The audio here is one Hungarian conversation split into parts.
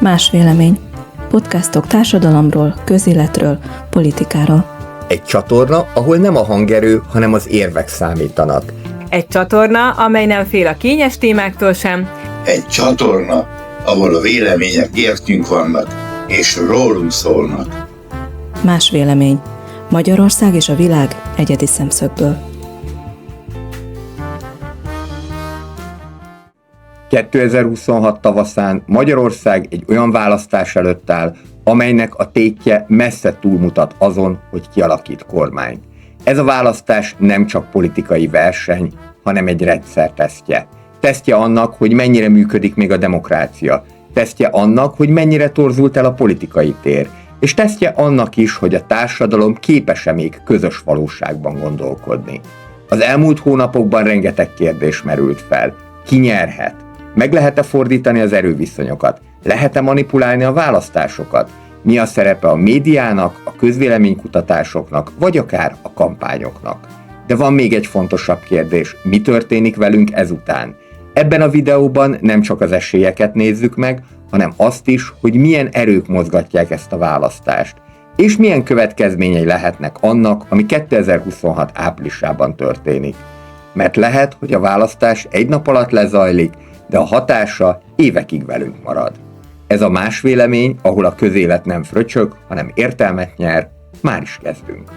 Más vélemény. Podcastok társadalomról, közéletről, politikáról. Egy csatorna, ahol nem a hangerő, hanem az érvek számítanak. Egy csatorna, amely nem fél a kényes témáktól sem. Egy csatorna, ahol a vélemények értünk vannak, és rólunk szólnak. Más vélemény. Magyarország és a világ egyedi szemszögből. 2026 tavaszán Magyarország egy olyan választás előtt áll, amelynek a tétje messze túlmutat azon, hogy kialakít kormányt. Ez a választás nem csak politikai verseny, hanem egy rendszertesztje. Tesztje annak, hogy mennyire működik még a demokrácia. Tesztje annak, hogy mennyire torzult el a politikai tér. És tesztje annak is, hogy a társadalom képes-e még közös valóságban gondolkodni. Az elmúlt hónapokban rengeteg kérdés merült fel. Ki nyerhet? Meg lehet-e fordítani az erőviszonyokat? Lehet-e manipulálni a választásokat? Mi a szerepe a médiának, a közvéleménykutatásoknak, vagy akár a kampányoknak? De van még egy fontosabb kérdés, mi történik velünk ezután? Ebben a videóban nem csak az esélyeket nézzük meg, hanem azt is, hogy milyen erők mozgatják ezt a választást, és milyen következményei lehetnek annak, ami 2026 áprilisában történik. Mert lehet, hogy a választás egy nap alatt lezajlik, de a hatása évekig velünk marad. Ez a Más vélemény, ahol a közélet nem fröcsög, hanem értelmet nyer, már is kezdünk.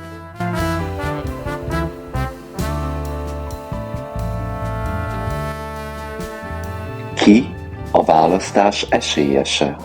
Ki a választás esélyese?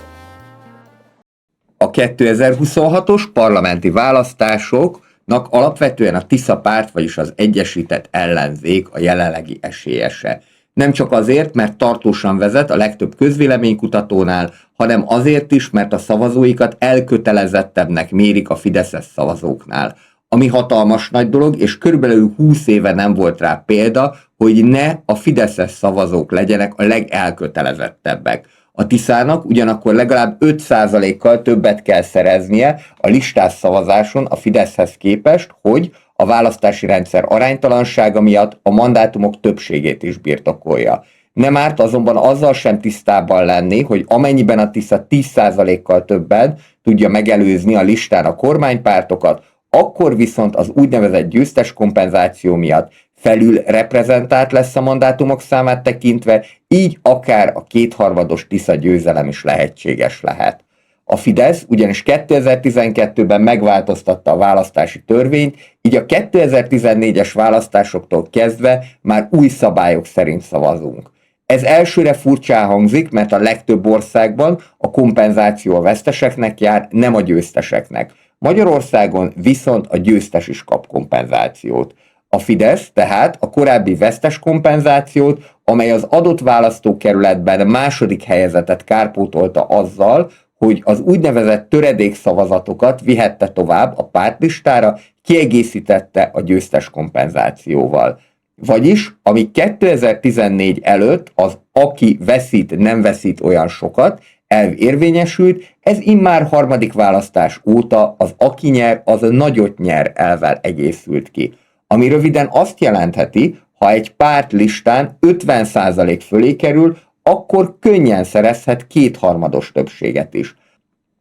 A 2026-os parlamenti választásoknak alapvetően a Tisza párt, vagyis az Egyesített Ellenzék a jelenlegi esélyese. Nem csak azért, mert tartósan vezet a legtöbb közvéleménykutatónál, hanem azért is, mert a szavazóikat elkötelezettebbnek mérik a fideszes szavazóknál. Ami hatalmas nagy dolog, és körülbelül 20 éve nem volt rá példa, hogy ne a fideszes szavazók legyenek a legelkötelezettebbek. A Tiszának ugyanakkor legalább 5%-kal többet kell szereznie a listás szavazáson a Fideszhez képest, hogy a választási rendszer aránytalansága miatt a mandátumok többségét is birtokolja. Nem árt azonban azzal sem tisztában lenni, hogy amennyiben a Tisza 10%-kal többen tudja megelőzni a listán a kormánypártokat, akkor viszont az úgynevezett győztes kompenzáció miatt felül reprezentált lesz a mandátumok számát tekintve, így akár a kétharmados Tisza győzelem is lehetséges lehet. A Fidesz ugyanis 2012-ben megváltoztatta a választási törvényt, így a 2014-es választásoktól kezdve már új szabályok szerint szavazunk. Ez elsőre furcsán hangzik, mert a legtöbb országban a kompenzáció a veszteseknek jár, nem a győzteseknek. Magyarországon viszont a győztes is kap kompenzációt. A Fidesz tehát a korábbi vesztes kompenzációt, amely az adott választókerületben második helyezetet kárpótolta azzal, hogy az úgynevezett töredékszavazatokat vihette tovább a pártlistára, kiegészítette a győztes kompenzációval. Vagyis, ami 2014 előtt az aki veszít, nem veszít olyan sokat, elv érvényesült, ez immár harmadik választás óta az aki nyer, az nagyot nyer elvvel egészült ki. Ami röviden azt jelentheti, ha egy párt listán 50% fölé kerül, akkor könnyen szerezhet kétharmados többséget is.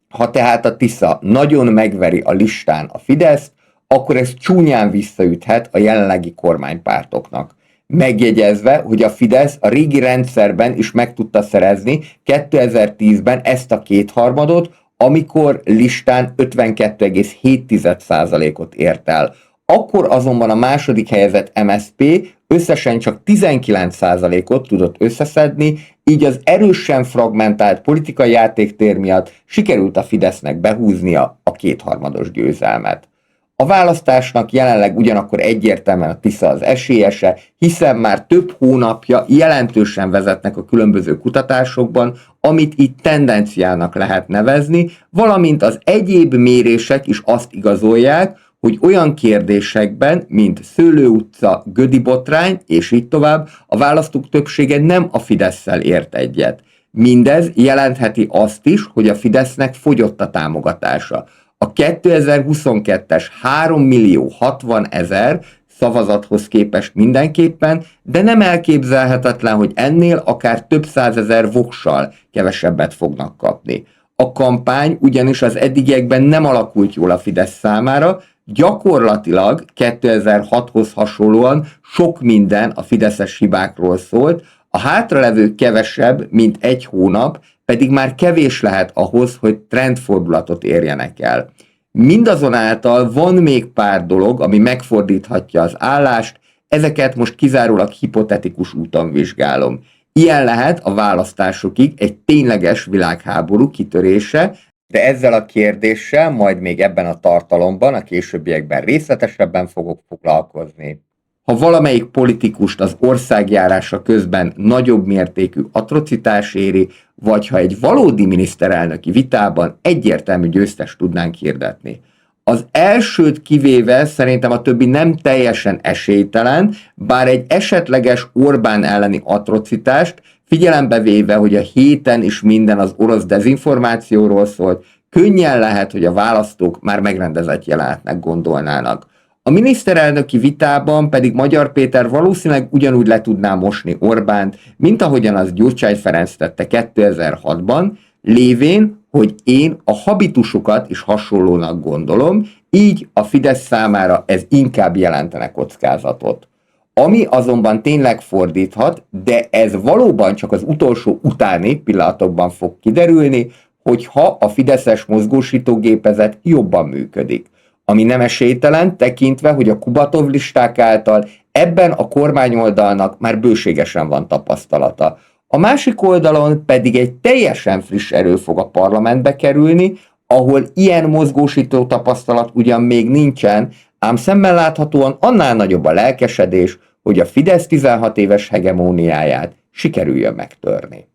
Ha tehát a Tisza nagyon megveri a listán a Fideszt, akkor ez csúnyán visszaüthet a jelenlegi kormánypártoknak. Megjegyezve, hogy a Fidesz a régi rendszerben is meg tudta szerezni 2010-ben ezt a kétharmadot, amikor listán 52,7%-ot ért el. Akkor azonban a második helyezett MSZP összesen csak 19%-ot tudott összeszedni, így az erősen fragmentált politikai játéktér miatt sikerült a Fidesznek behúznia a kétharmados győzelmet. A választásnak jelenleg ugyanakkor egyértelműen a Tisza az esélyese, hiszen már több hónapja jelentősen vezetnek a különböző kutatásokban, amit itt tendenciának lehet nevezni, valamint az egyéb mérések is azt igazolják, hogy olyan kérdésekben, mint Szőlő utca, Gödi botrány, és így tovább, a választók többsége nem a Fidesszel ért egyet. Mindez jelentheti azt is, hogy a Fidesznek fogyott a támogatása. A 2022-es 3.060.000 szavazathoz képest mindenképpen, de nem elképzelhetetlen, hogy ennél akár több százezer vokszal kevesebbet fognak kapni. A kampány ugyanis az eddigiekben nem alakult jól a Fidesz számára, gyakorlatilag 2006-hoz hasonlóan sok minden a fideszes hibákról szólt, a hátralevő kevesebb, mint egy hónap, pedig már kevés lehet ahhoz, hogy trendfordulatot érjenek el. Mindazonáltal van még pár dolog, ami megfordíthatja az állást, ezeket most kizárólag hipotetikus úton vizsgálom. Ilyen lehet a választásokig egy tényleges világháború kitörése, de ezzel a kérdéssel majd még ebben a tartalomban, a későbbiekben részletesebben fogok foglalkozni. Ha valamelyik politikust az országjárása közben nagyobb mértékű atrocitás éri, vagy ha egy valódi miniszterelnöki vitában egyértelmű győztest tudnánk hirdetni. Az elsőt kivéve szerintem a többi nem teljesen esélytelen, bár egy esetleges Orbán elleni atrocitást figyelembe véve, hogy a héten is minden az orosz dezinformációról szólt, könnyen lehet, hogy a választók már megrendezett jelenetnek gondolnának. A miniszterelnöki vitában pedig Magyar Péter valószínűleg ugyanúgy le tudná mosni Orbánt, mint ahogyan az Gyurcsány Ferenc tette 2006-ban, lévén, hogy én a habitusokat is hasonlónak gondolom, így a Fidesz számára ez inkább jelentene kockázatot. Ami azonban tényleg fordíthat, de ez valóban csak az utolsó utáni pillanatokban fog kiderülni, hogyha a fideszes mozgósítógépezet jobban működik. Ami nem esélytelen, tekintve, hogy a Kubatov listák által ebben a kormányoldalnak már bőségesen van tapasztalata. A másik oldalon pedig egy teljesen friss erő fog a parlamentbe kerülni, ahol ilyen mozgósító tapasztalat ugyan még nincsen, ám szemmel láthatóan annál nagyobb a lelkesedés, hogy a Fidesz 16 éves hegemóniáját sikerüljön megtörni.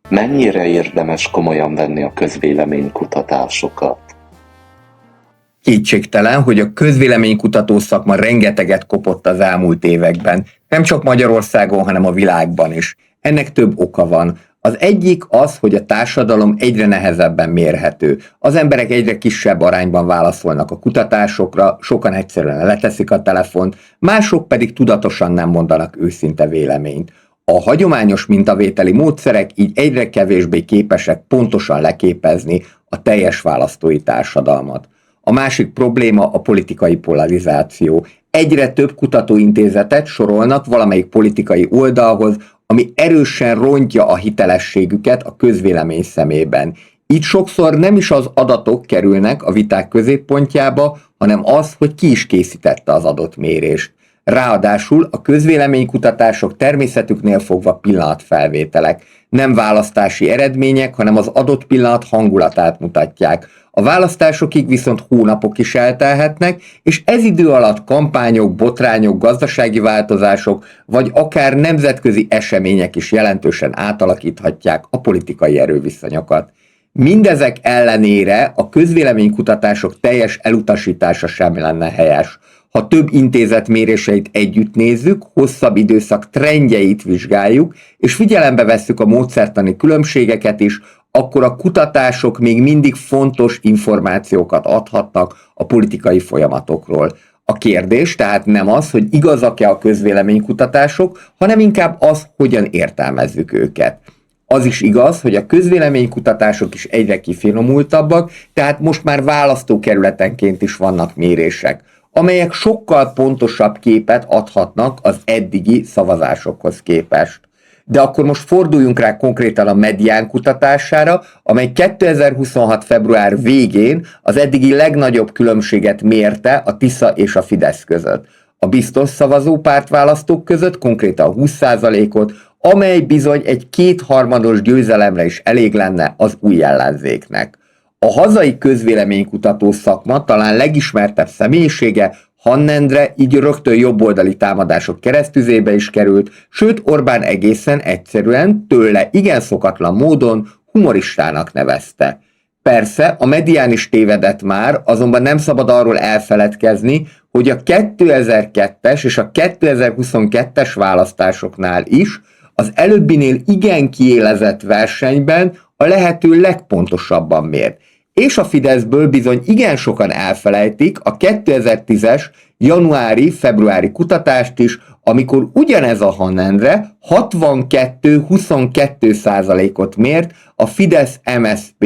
Mennyire érdemes komolyan venni a közvéleménykutatásokat? Kétségtelen, hogy a közvéleménykutató szakma rengeteget kopott az elmúlt években, nem csak Magyarországon, hanem a világban is. Ennek több oka van. Az egyik az, hogy a társadalom egyre nehezebben mérhető. Az emberek egyre kisebb arányban válaszolnak a kutatásokra, sokan egyszerűen leteszik a telefont, mások pedig tudatosan nem mondanak őszinte véleményt. A hagyományos mintavételi módszerek így egyre kevésbé képesek pontosan leképezni a teljes választói társadalmat. A másik probléma a politikai polarizáció. Egyre több kutatóintézetet sorolnak valamelyik politikai oldalhoz, ami erősen rontja a hitelességüket a közvélemény szemében. Így sokszor nem is az adatok kerülnek a viták középpontjába, hanem az, hogy ki is készítette az adott mérést. Ráadásul a közvéleménykutatások természetüknél fogva pillanatfelvételek, nem választási eredmények, hanem az adott pillanat hangulatát mutatják. A választásokig viszont hónapok is eltelhetnek, és ez idő alatt kampányok, botrányok, gazdasági változások, vagy akár nemzetközi események is jelentősen átalakíthatják a politikai erőviszonyokat. Mindezek ellenére a közvéleménykutatások teljes elutasítása sem lenne helyes. Ha több intézet méréseit együtt nézzük, hosszabb időszak trendjeit vizsgáljuk, és figyelembe vesszük a módszertani különbségeket is, akkor a kutatások még mindig fontos információkat adhatnak a politikai folyamatokról. A kérdés tehát nem az, hogy igazak-e a közvéleménykutatások, hanem inkább az, hogyan értelmezzük őket. Az is igaz, hogy a közvéleménykutatások is egyre kifinomultabbak, tehát most már választókerületenként is vannak mérések, amelyek sokkal pontosabb képet adhatnak az eddigi szavazásokhoz képest. De akkor most forduljunk rá konkrétan a Medián kutatására, amely 2026. február végén az eddigi legnagyobb különbséget mérte a Tisza és a Fidesz között. A biztos szavazó pártválasztók között konkrétan 20%-ot, amely bizony egy kétharmados győzelemre is elég lenne az új ellenzéknek. A hazai közvéleménykutató szakma talán legismertebb személyisége Hann Endre így rögtön jobboldali támadások keresztüzébe is került, sőt Orbán egészen egyszerűen tőle igen szokatlan módon humoristának nevezte. Persze a Medián is tévedett már, azonban nem szabad arról elfeledkezni, hogy a 2002-es és a 2022-es választásoknál is az előbbinél igen kiélezett versenyben a lehető legpontosabban mért. És a Fideszből bizony igen sokan elfelejtik a 2010-es januári-februári kutatást is, amikor ugyanez a Hanendre 62-22%-ot mért a Fidesz-MSZP,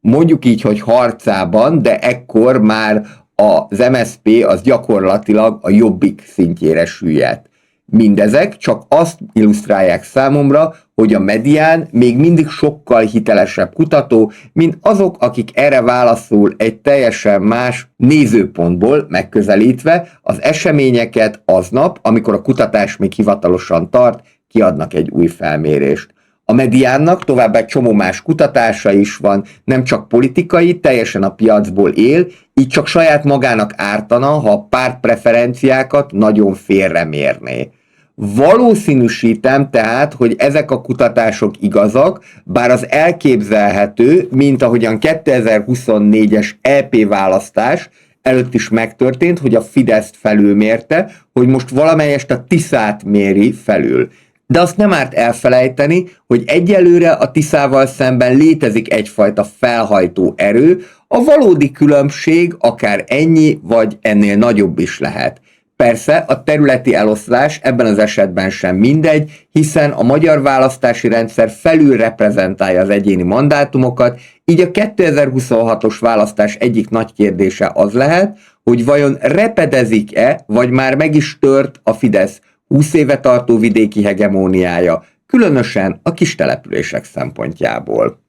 mondjuk így, hogy harcában, de ekkor már az MSZP az gyakorlatilag a Jobbik szintjére süllyedt. Mindezek csak azt illusztrálják számomra, hogy a Medián még mindig sokkal hitelesebb kutató, mint azok, akik erre válaszul egy teljesen más nézőpontból megközelítve az eseményeket aznap, amikor a kutatás még hivatalosan tart, kiadnak egy új felmérést. A Mediánnak továbbá egy csomó más kutatása is van, nem csak politikai, teljesen a piacból él, így csak saját magának ártana, ha a pártpreferenciákat nagyon félremérné. Valószínűsítem tehát, hogy ezek a kutatások igazak, bár az elképzelhető, mint ahogyan 2024-es EP választás előtt is megtörtént, hogy a Fideszt felülmérte, hogy most valamelyest a Tiszát méri felül. De azt nem árt elfelejteni, hogy egyelőre a Tiszával szemben létezik egyfajta felhajtó erő, a valódi különbség akár ennyi vagy ennél nagyobb is lehet. Persze a területi eloszlás ebben az esetben sem mindegy, hiszen a magyar választási rendszer felül reprezentálja az egyéni mandátumokat, így a 2026-os választás egyik nagy kérdése az lehet, hogy vajon repedezik-e, vagy már meg is tört a Fidesz 20 éve tartó vidéki hegemóniája, különösen a kistelepülések szempontjából.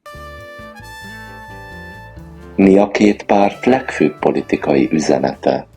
Mi a két párt legfőbb politikai üzenete?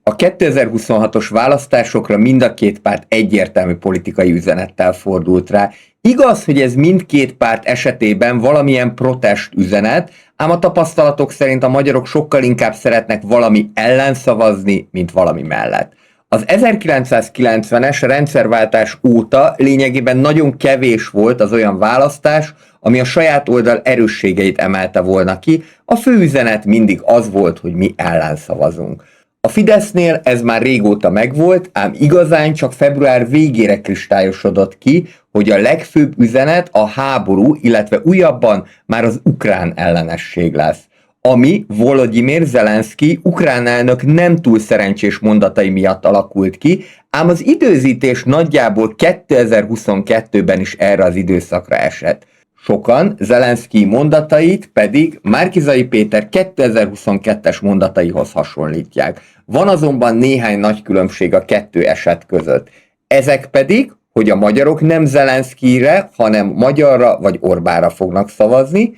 A 2026-os választásokra mind a két párt egyértelmű politikai üzenettel fordult rá. Igaz, hogy ez mindkét párt esetében valamilyen protest üzenet, ám a tapasztalatok szerint a magyarok sokkal inkább szeretnek valami ellen szavazni, mint valami mellett. Az 1990-es rendszerváltás óta lényegében nagyon kevés volt az olyan választás, ami a saját oldal erősségeit emelte volna ki, a fő üzenet mindig az volt, hogy mi ellen szavazunk. A Fidesznél ez már régóta megvolt, ám igazán csak február végére kristályosodott ki, hogy a legfőbb üzenet a háború, illetve újabban már az ukrán ellenesség lesz. Ami Volodymyr Zelenszky ukrán elnök nem túl szerencsés mondatai miatt alakult ki, ám az időzítés nagyjából 2022-ben is erre az időszakra esett. Sokan Zelenszky mondatait pedig Márki-Zay Péter 2022-es mondataihoz hasonlítják. Van azonban néhány nagy különbség a kettő eset között. Ezek pedig, hogy a magyarok nem Zelenszkyre, hanem Magyarra vagy Orbánra fognak szavazni.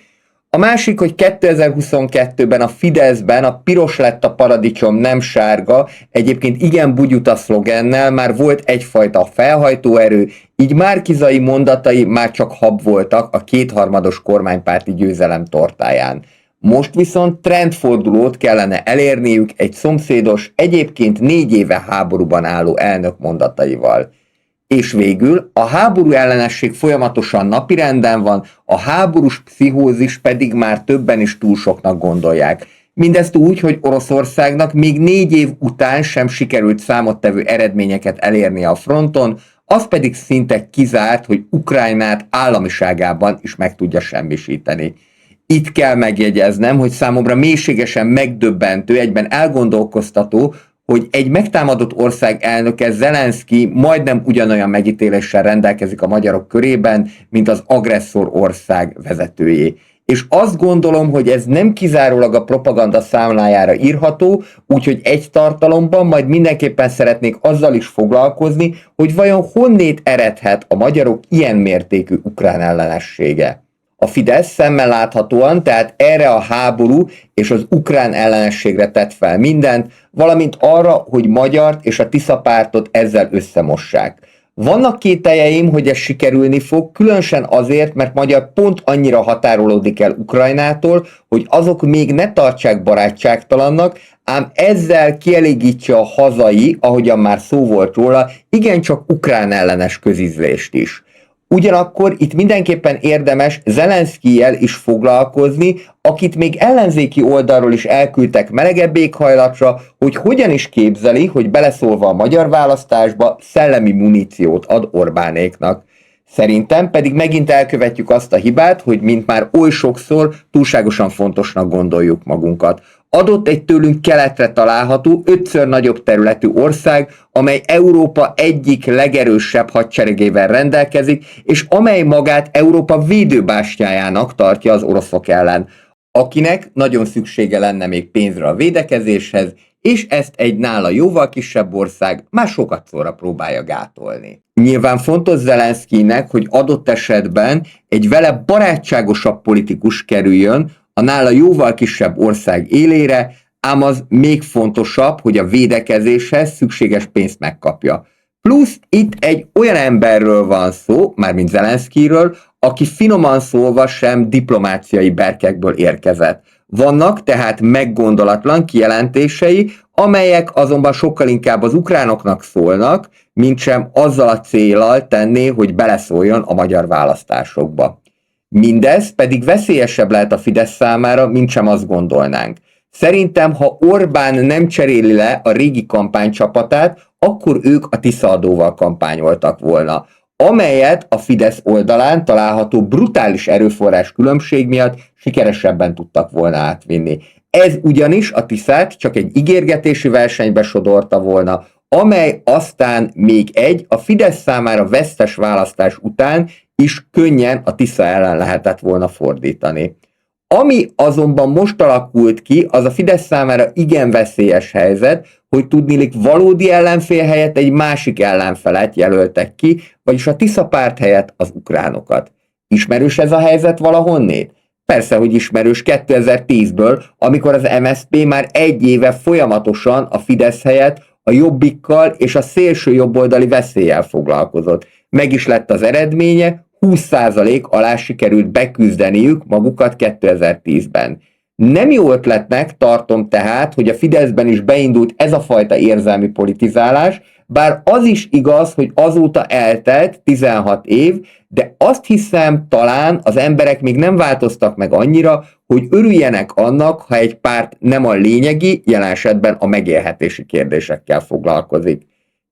A másik, hogy 2022-ben a Fideszben a piros lett a paradicsom, nem sárga, egyébként igen bugyuta szlogennel már volt egyfajta felhajtóerő, így Márki-Zay mondatai már csak hab voltak a kétharmados kormánypárti győzelem tortáján. Most viszont trendfordulót kellene elérniük egy szomszédos, egyébként 4 éve háborúban álló elnök mondataival. És végül a háború ellenesség folyamatosan napirenden van, a háborús pszichózis pedig már többen is túl soknak gondolják. Mindezt úgy, hogy Oroszországnak még 4 év után sem sikerült számottevő eredményeket elérnie a fronton, az pedig szinte kizárt, hogy Ukrajnát államiságában is meg tudja semmisíteni. Itt kell megjegyeznem, hogy számomra mélységesen megdöbbentő, egyben elgondolkoztató, hogy egy megtámadott ország elnöke Zelenszky majdnem ugyanolyan megítéléssel rendelkezik a magyarok körében, mint az agresszor ország vezetőjé. És azt gondolom, hogy ez nem kizárólag a propaganda számlájára írható, úgyhogy egy tartalomban majd mindenképpen szeretnék azzal is foglalkozni, hogy vajon honnét eredhet a magyarok ilyen mértékű ukrán ellenessége. A Fidesz szemmel láthatóan tehát erre a háború és az ukrán ellenességre tett fel mindent, valamint arra, hogy Magyart és a Tisza pártot ezzel összemossák. Vannak kételjeim, hogy ez sikerülni fog, különösen azért, mert Magyar pont annyira határolódik el Ukrajnától, hogy azok még ne tartsák barátságtalannak, ám ezzel kielégítse a hazai, ahogyan már szó volt róla, igencsak ukrán ellenes közízlést is. Ugyanakkor itt mindenképpen érdemes Zelenszkijjel is foglalkozni, akit még ellenzéki oldalról is elküldtek melegebb éghajlatra, hogy hogyan is képzeli, hogy beleszólva a magyar választásba szellemi muníciót ad Orbánéknak. Szerintem pedig megint elkövetjük azt a hibát, hogy mint már oly sokszor túlságosan fontosnak gondoljuk magunkat. adott egy tőlünk keletre található, 5-ször nagyobb területű ország, amely Európa egyik legerősebb hadseregével rendelkezik, és amely magát Európa védőbástyájának tartja az oroszok ellen, akinek nagyon szüksége lenne még pénzre a védekezéshez, és ezt egy nála jóval kisebb ország már sokat szóra próbálja gátolni. Nyilván fontos Zelenszkijnek, hogy adott esetben egy vele barátságosabb politikus kerüljön a nála jóval kisebb ország élére, ám az még fontosabb, hogy a védekezéshez szükséges pénzt megkapja. Plusz itt egy olyan emberről van szó, mármint Zelenszkijről, aki finoman szólva sem diplomáciai berkekből érkezett. Vannak tehát meggondolatlan kijelentései, amelyek azonban sokkal inkább az ukránoknak szólnak, mintsem azzal a céllal tenné, hogy beleszóljon a magyar választásokba. Mindez pedig veszélyesebb lehet a Fidesz számára, mintsem azt gondolnánk. Szerintem, ha Orbán nem cseréli le a régi kampánycsapatát, akkor ők a Tisza adóval kampányoltak volna, amelyet a Fidesz oldalán található brutális erőforrás különbség miatt sikeresebben tudtak volna átvinni. Ez ugyanis a Tiszát csak egy ígérgetési versenybe sodorta volna, amely aztán még egy a Fidesz számára vesztes választás után is könnyen a Tisza ellen lehetett volna fordítani. Ami azonban most alakult ki, az a Fidesz számára igen veszélyes helyzet, hogy tudniillik valódi ellenfél helyett egy másik ellenfelet jelöltek ki, vagyis a Tisza párt helyett az ukránokat. Ismerős ez a helyzet valahonnét? Persze, hogy ismerős 2010-ből, amikor az MSZP már egy éve folyamatosan a Fidesz helyett a Jobbikkal és a szélső jobboldali veszéllyel foglalkozott. Meg is lett az eredménye, 20% alá sikerült beküzdeniük magukat 2010-ben. Nem jó ötletnek tartom tehát, hogy a Fideszben is beindult ez a fajta érzelmi politizálás, bár az is igaz, hogy azóta eltelt 16 év, de azt hiszem, talán az emberek még nem változtak meg annyira, hogy örüljenek annak, ha egy párt nem a lényegi, jelen esetben a megélhetési kérdésekkel foglalkozik.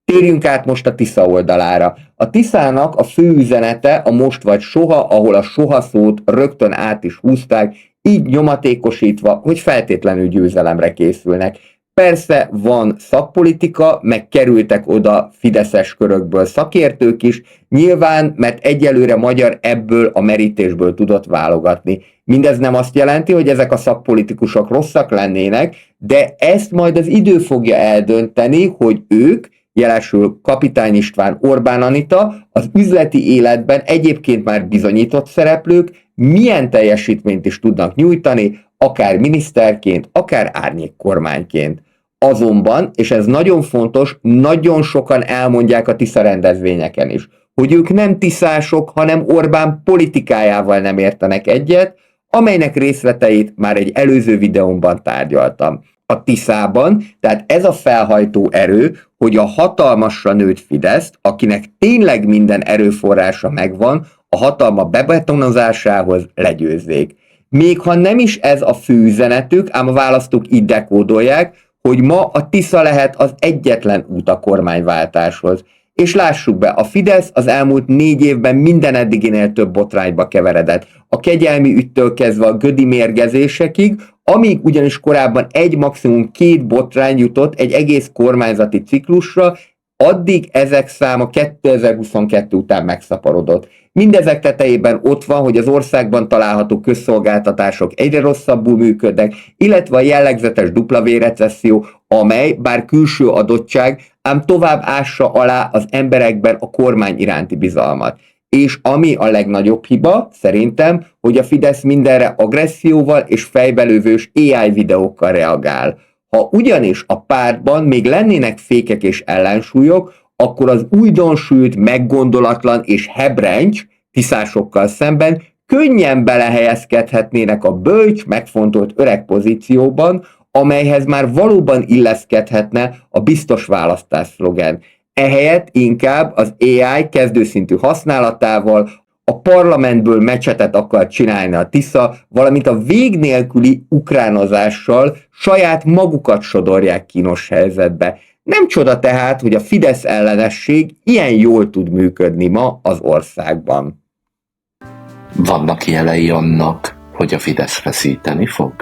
Térjünk át most a Tisza oldalára. A Tiszának a fő üzenete a most vagy soha, ahol a soha szót rögtön át is húzták, így nyomatékosítva, hogy feltétlenül győzelemre készülnek. Persze van szakpolitika, meg kerültek oda fideszes körökből szakértők is, nyilván, mert egyelőre magyar ebből a merítésből tudott válogatni. Mindez nem azt jelenti, hogy ezek a szakpolitikusok rosszak lennének, de ezt majd az idő fogja eldönteni, hogy ők, jelesül Kapitány István, Orbán Anita, az üzleti életben egyébként már bizonyított szereplők, milyen teljesítményt is tudnak nyújtani, akár miniszterként, akár árnyékkormányként. Azonban, és ez nagyon fontos, nagyon sokan elmondják a Tisza rendezvényeken is, hogy ők nem tiszások, hanem Orbán politikájával nem értenek egyet, amelynek részleteit már egy előző videómban tárgyaltam. A Tiszában, tehát ez a felhajtó erő, hogy a hatalmasra nőtt Fideszt, akinek tényleg minden erőforrása megvan, a hatalma bebetonozásához legyőzzék. Még ha nem is ez a fő üzenetük, ám a választók így dekódolják, hogy ma a Tisza lehet az egyetlen út a kormányváltáshoz. És lássuk be, a Fidesz az elmúlt 4 évben minden eddiginél több botrányba keveredett. A kegyelmi ügytől kezdve a gödi mérgezésekig, amíg ugyanis korábban maximum 2 botrány jutott egy egész kormányzati ciklusra, addig ezek száma 2022 után megszaporodott. Mindezek tetejében ott van, hogy az országban található közszolgáltatások egyre rosszabbul működnek, illetve a jellegzetes W-recesszió, amely bár külső adottság, ám tovább ássa alá az emberekben a kormány iránti bizalmat. És ami a legnagyobb hiba, szerintem, hogy a Fidesz mindenre agresszióval és fejbelövős AI videókkal reagál. Ha ugyanis a pártban még lennének fékek és ellensúlyok, akkor az újdonsült, meggondolatlan és hebrencs tiszásokkal szemben könnyen belehelyezkedhetnének a bölcs, megfontolt öreg pozícióban, amelyhez már valóban illeszkedhetne a biztos választás szlogen. Ehelyett inkább az AI kezdőszintű használatával, a parlamentből mecsetet akar csinálni a Tisza, valamint a vég nélküli ukránozással saját magukat sodorják kínos helyzetbe. Nem csoda tehát, hogy a Fidesz ellenesség ilyen jól tud működni ma az országban. Vannak jelei annak, hogy a Fidesz feszíteni fog?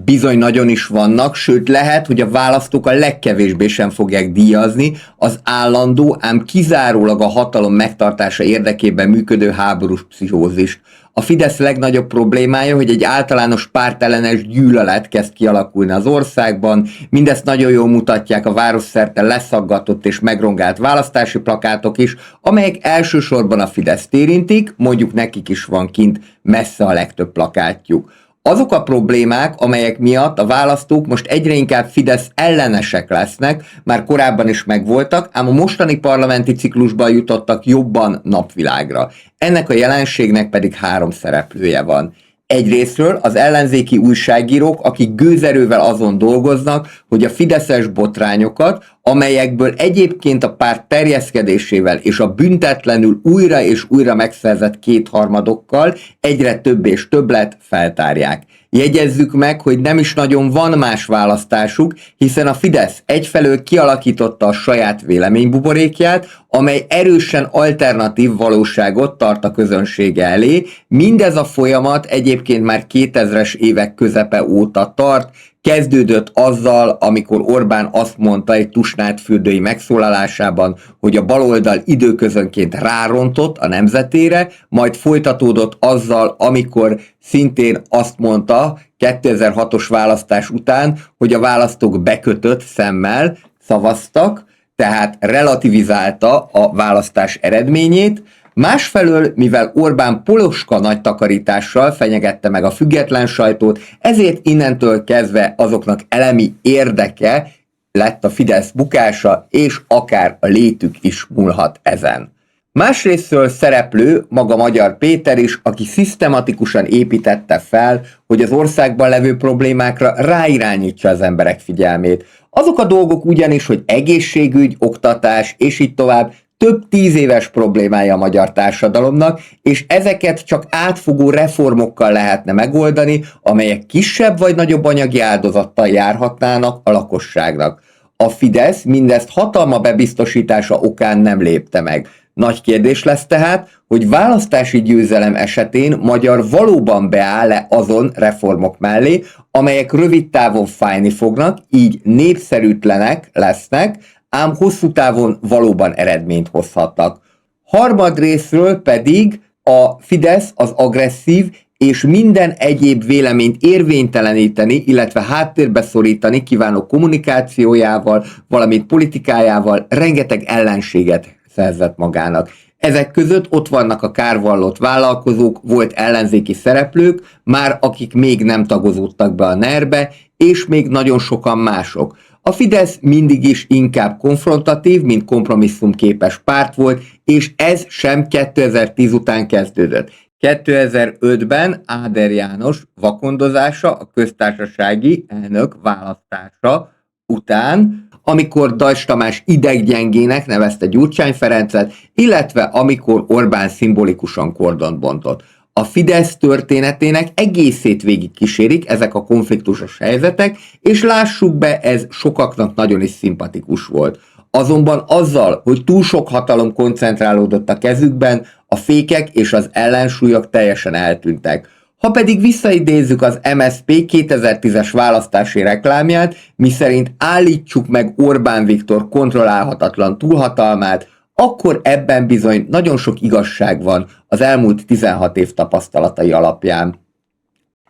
Bizony nagyon is vannak, sőt lehet, hogy a választók a legkevésbé sem fogják díjazni az állandó, ám kizárólag a hatalom megtartása érdekében működő háborús pszichózist. A Fidesz legnagyobb problémája, hogy egy általános pártellenes gyűlölet kezd kialakulni az országban, mindezt nagyon jól mutatják a városszerte leszaggatott és megrongált választási plakátok is, amelyek elsősorban a Fideszt érintik, mondjuk nekik is van kint messze a legtöbb plakátjuk. Azok a problémák, amelyek miatt a választók most egyre inkább Fidesz ellenesek lesznek, már korábban is megvoltak, ám a mostani parlamenti ciklusban jutottak jobban napvilágra. Ennek a jelenségnek pedig 3 szereplője van. Egyrészről az ellenzéki újságírók, akik gőzerővel azon dolgoznak, hogy a fideszes botrányokat, amelyekből egyébként a párt terjeszkedésével és a büntetlenül újra és újra megszerzett kétharmadokkal egyre több és több lett, feltárják. Jegyezzük meg, hogy nem is nagyon van más választásuk, hiszen a Fidesz egyfelől kialakította a saját véleménybuborékját, amely erősen alternatív valóságot tart a közönsége elé. Mindez a folyamat egyébként már 2000-es évek közepe óta tart, kezdődött azzal, amikor Orbán azt mondta egy tusnádfürdői megszólalásában, hogy a baloldal időközönként rárontott a nemzetére, majd folytatódott azzal, amikor szintén azt mondta 2006-os választás után, hogy a választók bekötött szemmel szavaztak, tehát relativizálta a választás eredményét. Másfelől, mivel Orbán poloska nagy takarítással fenyegette meg a független sajtót, ezért innentől kezdve azoknak elemi érdeke lett a Fidesz bukása, és akár a létük is múlhat ezen. Másrésztről szereplő maga Magyar Péter is, aki szisztematikusan építette fel, hogy az országban levő problémákra ráirányítsa az emberek figyelmét. Azok a dolgok ugyanis, hogy egészségügy, oktatás és így tovább, több 10 éves problémája a magyar társadalomnak, és ezeket csak átfogó reformokkal lehetne megoldani, amelyek kisebb vagy nagyobb anyagi áldozattal járhatnának a lakosságnak. A Fidesz mindezt hatalma bebiztosítása okán nem lépte meg. Nagy kérdés lesz tehát, hogy választási győzelem esetén Magyar valóban beáll-e azon reformok mellé, amelyek rövid távon fájni fognak, így népszerűtlenek lesznek, ám hosszú távon valóban eredményt hozhatnak. Harmadrészről pedig a Fidesz az agresszív és minden egyéb véleményt érvényteleníteni, illetve háttérbe szorítani kívánó kommunikációjával, valamint politikájával rengeteg ellenséget szerzett magának. Ezek között ott vannak a kárvallott vállalkozók, volt ellenzéki szereplők, már akik még nem tagozódtak be a NER-be, és még nagyon sokan mások. A Fidesz mindig is inkább konfrontatív, mint kompromisszumképes párt volt, és ez sem 2010 után kezdődött. 2005-ben Áder János vakondozása a köztársasági elnök választása után, amikor Dajcs Tamás ideggyengének nevezte Gyurcsány Ferencet, illetve amikor Orbán szimbolikusan kordont bontott. A Fidesz történetének egészét végig kísérik ezek a konfliktusos helyzetek, és lássuk be, ez sokaknak nagyon is szimpatikus volt. Azonban azzal, hogy túl sok hatalom koncentrálódott a kezükben, a fékek és az ellensúlyok teljesen eltűntek. Ha pedig visszaidézzük az MSZP 2010-es választási reklámját, miszerint állítsuk meg Orbán Viktor kontrollálhatatlan túlhatalmát, akkor ebben bizony nagyon sok igazság van az elmúlt 16 év tapasztalatai alapján.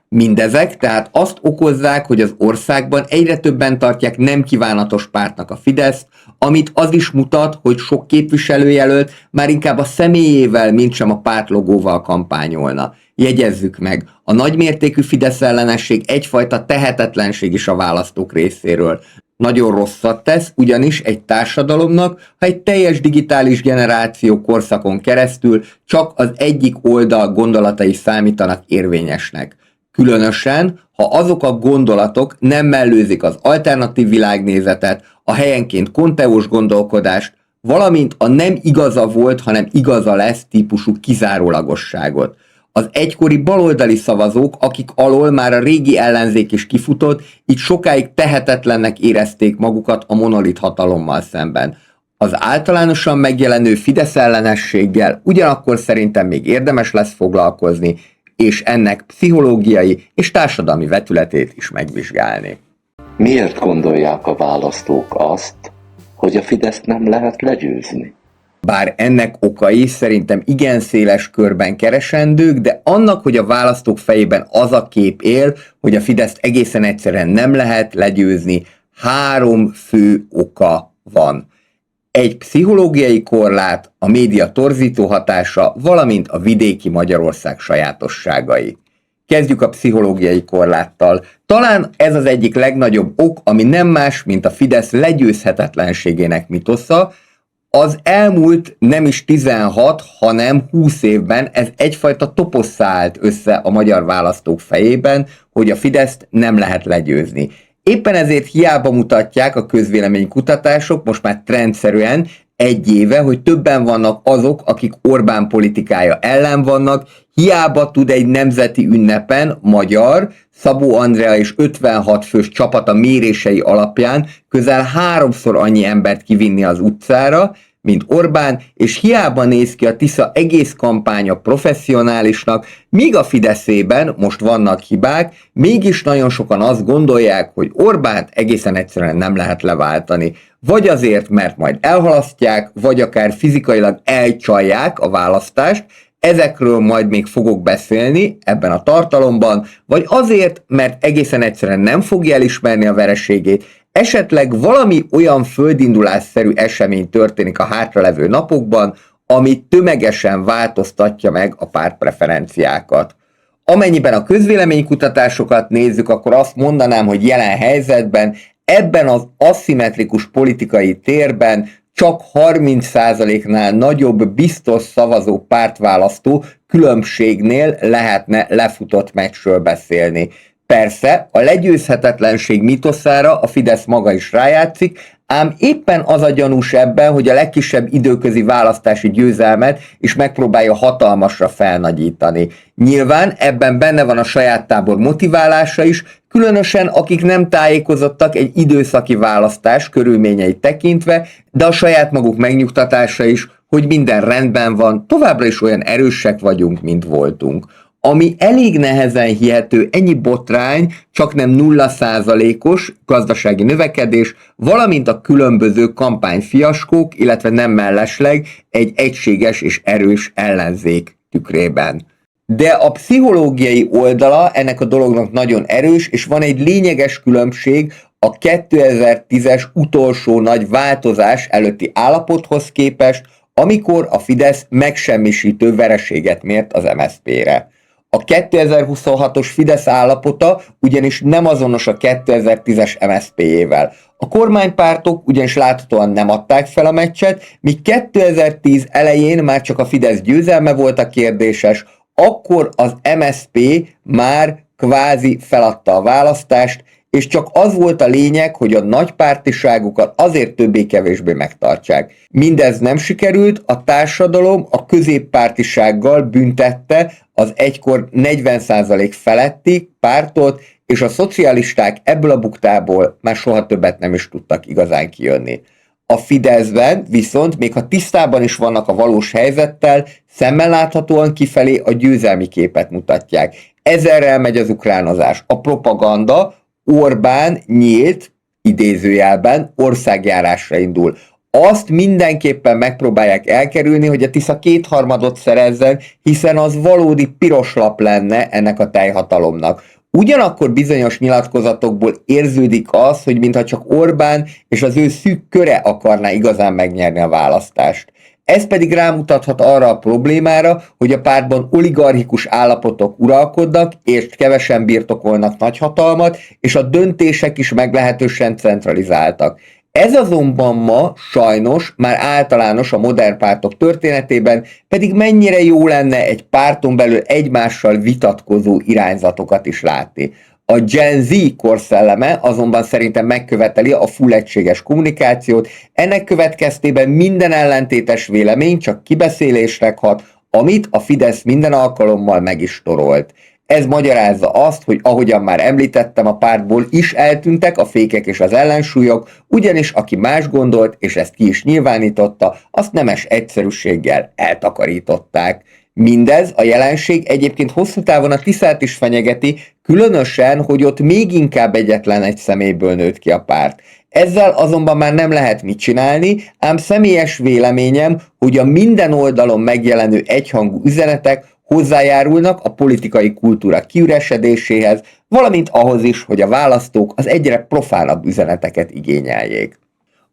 Mindezek tehát azt okozzák, hogy az országban egyre többen tartják nem kívánatos pártnak a Fideszt, amit az is mutat, hogy sok képviselőjelölt már inkább a személyével, mintsem a pártlogóval kampányolna. Jegyezzük meg, a nagymértékű Fidesz ellenesség egyfajta tehetetlenség is a választók részéről. Nagyon rosszat tesz, ugyanis egy társadalomnak, ha egy teljes digitális generáció korszakon keresztül csak az egyik oldal gondolatai számítanak érvényesnek. Különösen, ha azok a gondolatok nem mellőzik az alternatív világnézetet, a helyenként konteós gondolkodást, valamint a nem igaza volt, hanem igaza lesz típusú kizárólagosságot. Az egykori baloldali szavazók, akik alól már a régi ellenzék is kifutott, így sokáig tehetetlennek érezték magukat a monolit hatalommal szemben. Az általánosan megjelenő Fidesz ellenességgel ugyanakkor szerintem még érdemes lesz foglalkozni, és ennek pszichológiai és társadalmi vetületét is megvizsgálni. Miért gondolják a választók azt, hogy a Fideszt nem lehet legyőzni? Bár ennek okai szerintem igen széles körben keresendők, de annak, hogy a választók fejében az a kép él, hogy a Fideszt egészen egyszerűen nem lehet legyőzni, 3 fő oka van. Egy pszichológiai korlát, a média torzító hatása, valamint a vidéki Magyarország sajátosságai. Kezdjük a pszichológiai korláttal. Talán ez az egyik legnagyobb ok, ami nem más, mint a Fidesz legyőzhetetlenségének mitosza. Az elmúlt nem is 16, hanem 20 évben ez egyfajta toposszá állt össze a magyar választók fejében, hogy a Fideszt nem lehet legyőzni. Éppen ezért hiába mutatják a közvéleménykutatások most már trendszerűen 1 éve, hogy többen vannak azok, akik Orbán politikája ellen vannak, hiába tud egy nemzeti ünnepen magyar, Szabó Andrea és 56 fős csapata mérései alapján közel 3-szor annyi embert kivinni az utcára, mint Orbán, és hiába néz ki a Tisza egész kampánya professzionálisnak, míg a Fideszében most vannak hibák, mégis nagyon sokan azt gondolják, hogy Orbánt egészen egyszerűen nem lehet leváltani. Vagy azért, mert majd elhalasztják, vagy akár fizikailag elcsalják a választást, ezekről majd még fogok beszélni ebben a tartalomban, vagy azért, mert egészen egyszerűen nem fogja elismerni a vereségét, esetleg valami olyan földindulásszerű esemény történik a hátralevő napokban, ami tömegesen változtatja meg a pártpreferenciákat. Amennyiben a közvéleménykutatásokat nézzük, akkor azt mondanám, hogy jelen helyzetben ebben az aszimmetrikus politikai térben csak 30%-nál nagyobb biztos szavazó pártválasztó különbségnél lehetne lefutott meccsről beszélni. Persze, a legyőzhetetlenség mitoszára a Fidesz maga is rájátszik, ám éppen az a gyanús ebben, hogy a legkisebb időközi választási győzelmet is megpróbálja hatalmasra felnagyítani. Nyilván ebben benne van a saját tábor motiválása is, különösen akik nem tájékozottak egy időszaki választás körülményeit tekintve, de a saját maguk megnyugtatása is, hogy minden rendben van, továbbra is olyan erősek vagyunk, mint voltunk. Ami elég nehezen hihető, ennyi botrány, csak nem 0%-os gazdasági növekedés, valamint a különböző kampányfiaskók, illetve nem mellesleg egy egységes és erős ellenzék tükrében. De a pszichológiai oldala ennek a dolognak nagyon erős, és van egy lényeges különbség a 2010-es utolsó nagy változás előtti állapothoz képest, amikor a Fidesz megsemmisítő vereséget mért az MSZP-re. A 2026-os Fidesz állapota ugyanis nem azonos a 2010-es MSZP-jével. A kormánypártok ugyanis láthatóan nem adták fel a meccset, míg 2010 elején már csak a Fidesz győzelme volt a kérdéses, akkor az MSZP már kvázi feladta a választást, és csak az volt a lényeg, hogy a nagypártiságukat azért többé-kevésbé megtartsák. Mindez nem sikerült, a társadalom a középpártisággal büntette az egykor 40% feletti pártot, és a szocialisták ebből a buktából már soha többet nem is tudtak igazán kijönni. A Fideszben viszont, még ha tisztában is vannak a valós helyzettel, szemmel láthatóan kifelé a győzelmi képet mutatják. Ezerrel megy az ukránozás. A propaganda, Orbán nyílt, idézőjelben, országjárásra indul. Azt mindenképpen megpróbálják elkerülni, hogy a Tisza 2/3 szerezzen, hiszen az valódi piros lap lenne ennek a teljhatalomnak. Ugyanakkor bizonyos nyilatkozatokból érződik az, hogy mintha csak Orbán és az ő szűk köre akarná igazán megnyerni a választást. Ez pedig rámutathat arra a problémára, hogy a pártban oligarchikus állapotok uralkodnak, és kevesen birtokolnak nagyhatalmat, és a döntések is meglehetősen centralizáltak. Ez azonban ma sajnos már általános a modern pártok történetében, pedig mennyire jó lenne egy párton belül egymással vitatkozó irányzatokat is látni. A Gen Z korszelleme azonban szerintem megköveteli a full egységes kommunikációt, ennek következtében minden ellentétes vélemény csak kibeszélésnek hat, amit a Fidesz minden alkalommal meg is torolt. Ez magyarázza azt, hogy ahogyan már említettem, a pártból is eltűntek a fékek és az ellensúlyok, ugyanis aki más gondolt, és ezt ki is nyilvánította, azt nemes egyszerűséggel eltakarították. Mindez a jelenség egyébként hosszú távon a Tiszát is fenyegeti, különösen, hogy ott még inkább egyetlen egy személyből nőtt ki a párt. Ezzel azonban már nem lehet mit csinálni, ám személyes véleményem, hogy a minden oldalon megjelenő egyhangú üzenetek hozzájárulnak a politikai kultúra kiüresedéséhez, valamint ahhoz is, hogy a választók az egyre profánabb üzeneteket igényeljék.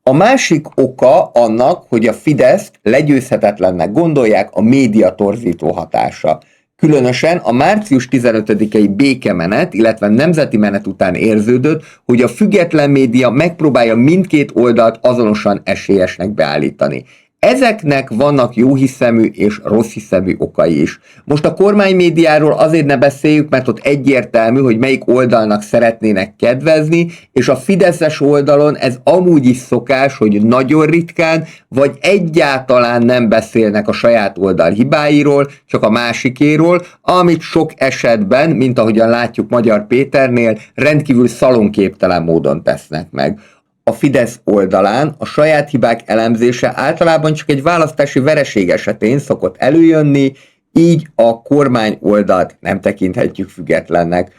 A másik oka annak, hogy a Fideszt legyőzhetetlennek gondolják, a média torzító hatása. Különösen a március 15-i békemenet, illetve nemzeti menet után érződött, hogy a független média megpróbálja mindkét oldalt azonosan esélyesnek beállítani. Ezeknek vannak jóhiszemű és rosszhiszemű okai is. Most a kormánymédiáról azért ne beszéljük, mert ott egyértelmű, hogy melyik oldalnak szeretnének kedvezni, és a fideszes oldalon ez amúgy is szokás, hogy nagyon ritkán, vagy egyáltalán nem beszélnek a saját oldal hibáiról, csak a másikéről, amit sok esetben, mint ahogyan látjuk Magyar Péternél, rendkívül szalonképtelen módon tesznek meg. A Fidesz oldalán a saját hibák elemzése általában csak egy választási vereség esetén szokott előjönni, így a kormány oldalt nem tekinthetjük függetlennek.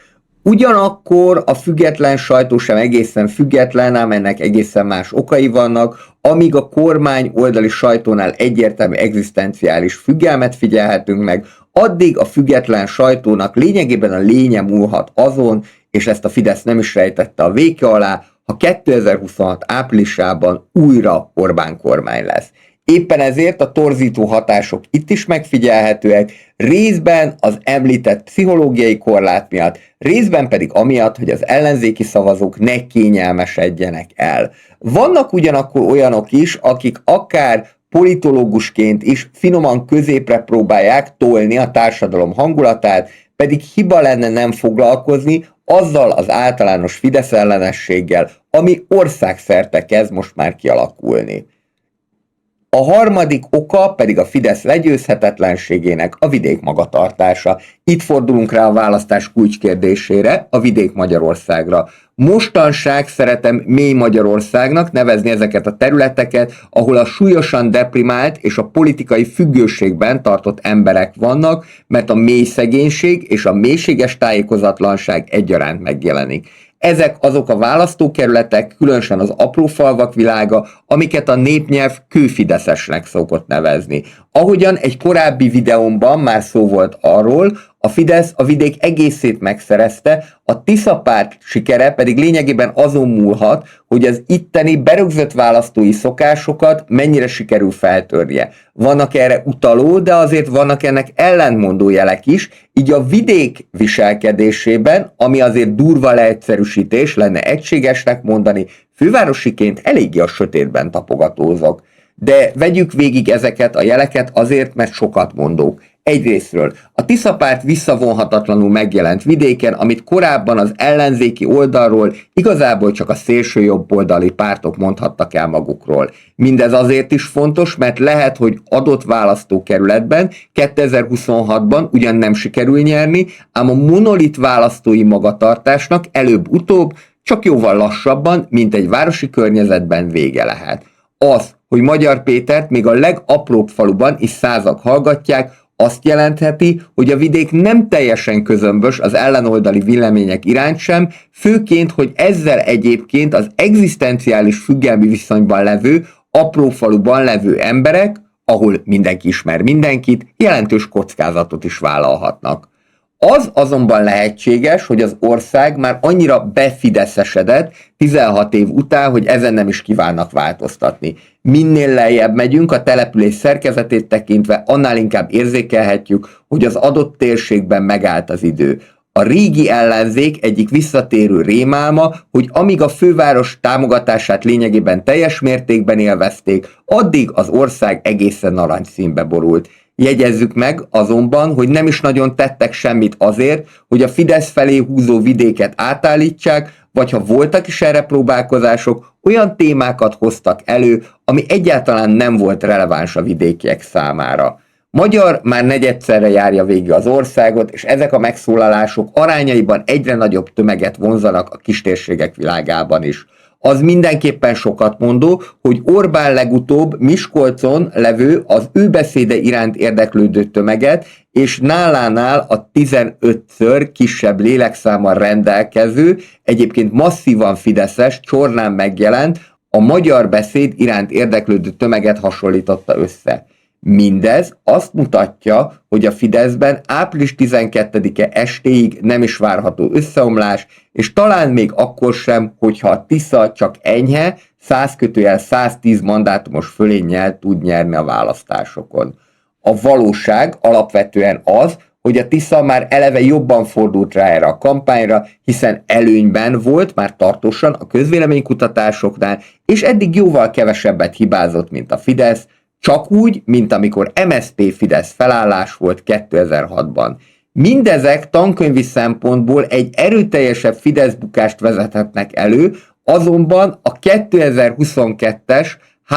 Ugyanakkor a független sajtó sem egészen független, ám ennek egészen más okai vannak, amíg a kormány oldali sajtónál egyértelmű egzisztenciális függelmet figyelhetünk meg, addig a független sajtónak lényegében a lénye múlhat azon, és ezt a Fidesz nem is rejtette a véke alá, ha 2026 áprilisában újra Orbán kormány lesz. Éppen ezért a torzító hatások itt is megfigyelhetőek, részben az említett pszichológiai korlát miatt, részben pedig amiatt, hogy az ellenzéki szavazók ne kényelmesedjenek el. Vannak ugyanakkor olyanok is, akik akár politológusként is finoman középre próbálják tolni a társadalom hangulatát, pedig hiba lenne nem foglalkozni azzal az általános Fidesz ellenességgel, ami országszerte kezd most már kialakulni. A harmadik oka pedig a Fidesz legyőzhetetlenségének a vidék magatartása. Itt fordulunk rá a választás kulcskérdésére, a vidék Magyarországra. Mostanság szeretem mély Magyarországnak nevezni ezeket a területeket, ahol a súlyosan deprimált és a politikai függőségben tartott emberek vannak, mert a mély szegénység és a mélységes tájékozatlanság egyaránt megjelenik. Ezek azok a választókerületek, különösen az apró falvak világa, amiket a népnyelv kőfideszesnek szokott nevezni. Ahogyan egy korábbi videómban már szó volt arról, a Fidesz a vidék egészét megszerezte, a Tisza párt sikere pedig lényegében azon múlhat, hogy az itteni berögzött választói szokásokat mennyire sikerül feltörje. Vannak erre utaló, de azért vannak ennek ellentmondó jelek is, így a vidék viselkedésében, ami azért durva leegyszerűsítés lenne egységesnek mondani, fővárosiként eléggé a sötétben tapogatózok. De vegyük végig ezeket a jeleket azért, mert sokat mondók. Egyrészről a Tisza párt visszavonhatatlanul megjelent vidéken, amit korábban az ellenzéki oldalról igazából csak a szélsőjobboldali pártok mondhattak el magukról. Mindez azért is fontos, mert lehet, hogy adott választókerületben 2026-ban ugyan nem sikerül nyerni, ám a monolit választói magatartásnak előbb-utóbb csak jóval lassabban, mint egy városi környezetben vége lehet. Az, hogy Magyar Pétert még a legapróbb faluban is százak hallgatják, azt jelentheti, hogy a vidék nem teljesen közömbös az ellenoldali vélemények iránt sem, főként, hogy ezzel egyébként az egzisztenciális függelmi viszonyban levő, apró faluban levő emberek, ahol mindenki ismer mindenkit, jelentős kockázatot is vállalhatnak. Az azonban lehetséges, hogy az ország már annyira befideszesedett 16 év után, hogy ezen nem is kívánnak változtatni. Minél lejjebb megyünk a település szerkezetét tekintve, annál inkább érzékelhetjük, hogy az adott térségben megállt az idő. A régi ellenzék egyik visszatérő rémálma, hogy amíg a főváros támogatását lényegében teljes mértékben élvezték, addig az ország egészen narancsszínbe borult. Jegyezzük meg azonban, hogy nem is nagyon tettek semmit azért, hogy a Fidesz felé húzó vidéket átállítsák, vagy ha voltak is erre próbálkozások, olyan témákat hoztak elő, ami egyáltalán nem volt releváns a vidékiek számára. Magyar már negyedszerre járja végig az országot, és ezek a megszólalások arányaiban egyre nagyobb tömeget vonzanak a kistérségek világában is. az mindenképpen sokat mondó, hogy Orbán legutóbb Miskolcon levő az ő beszéde iránt érdeklődő tömeget, és nálánál a 15-ször kisebb lélekszámmal rendelkező, egyébként masszívan fideszes Csornán megjelent, a magyar beszéd iránt érdeklődő tömeget hasonlította össze. Mindez azt mutatja, hogy a Fideszben április 12-e estéig nem is várható összeomlás, és talán még akkor sem, hogyha a Tisza csak enyhe, 100-110 mandátumos fölénnyel tud nyerni a választásokon. A valóság alapvetően az, hogy a Tisza már eleve jobban fordult rá erre a kampányra, hiszen előnyben volt már tartósan a közvéleménykutatásoknál, és eddig jóval kevesebbet hibázott, mint a Fidesz, csak úgy, mint amikor MSZP-Fidesz felállás volt 2006-ban. Mindezek tankönyvi szempontból egy erőteljesebb Fidesz bukást vezethetnek elő, azonban a 2022-es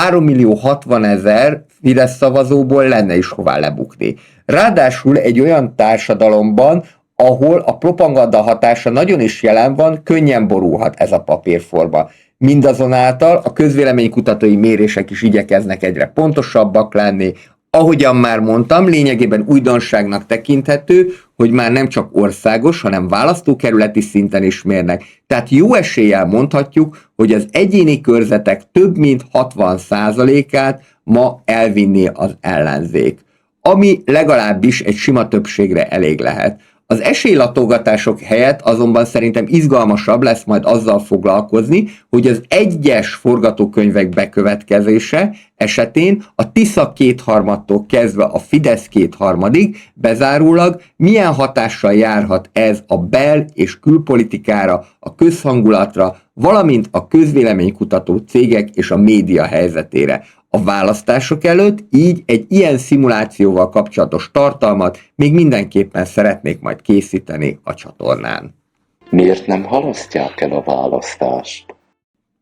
3.060.000 Fidesz szavazóból lenne is hová lebukni. Ráadásul egy olyan társadalomban, ahol a propaganda hatása nagyon is jelen van, könnyen borulhat ez a papírforma. Mindazonáltal a közvéleménykutatói mérések is igyekeznek egyre pontosabbak lenni. Ahogyan már mondtam, lényegében újdonságnak tekinthető, hogy már nem csak országos, hanem választókerületi szinten is mérnek. Tehát jó eséllyel mondhatjuk, hogy az egyéni körzetek több mint 60%-át ma elvinni az ellenzék, ami legalábbis egy sima többségre elég lehet. Az esélylatolgatások helyett azonban szerintem izgalmasabb lesz majd azzal foglalkozni, hogy az egyes forgatókönyvek bekövetkezése esetén a Tisza kétharmadtól kezdve a Fidesz kétharmadig bezárólag milyen hatással járhat ez a bel- és külpolitikára, a közhangulatra, valamint a közvéleménykutató cégek és a média helyzetére. A választások előtt így egy ilyen szimulációval kapcsolatos tartalmat még mindenképpen szeretnék majd készíteni a csatornán. Miért nem halasztják el a választást?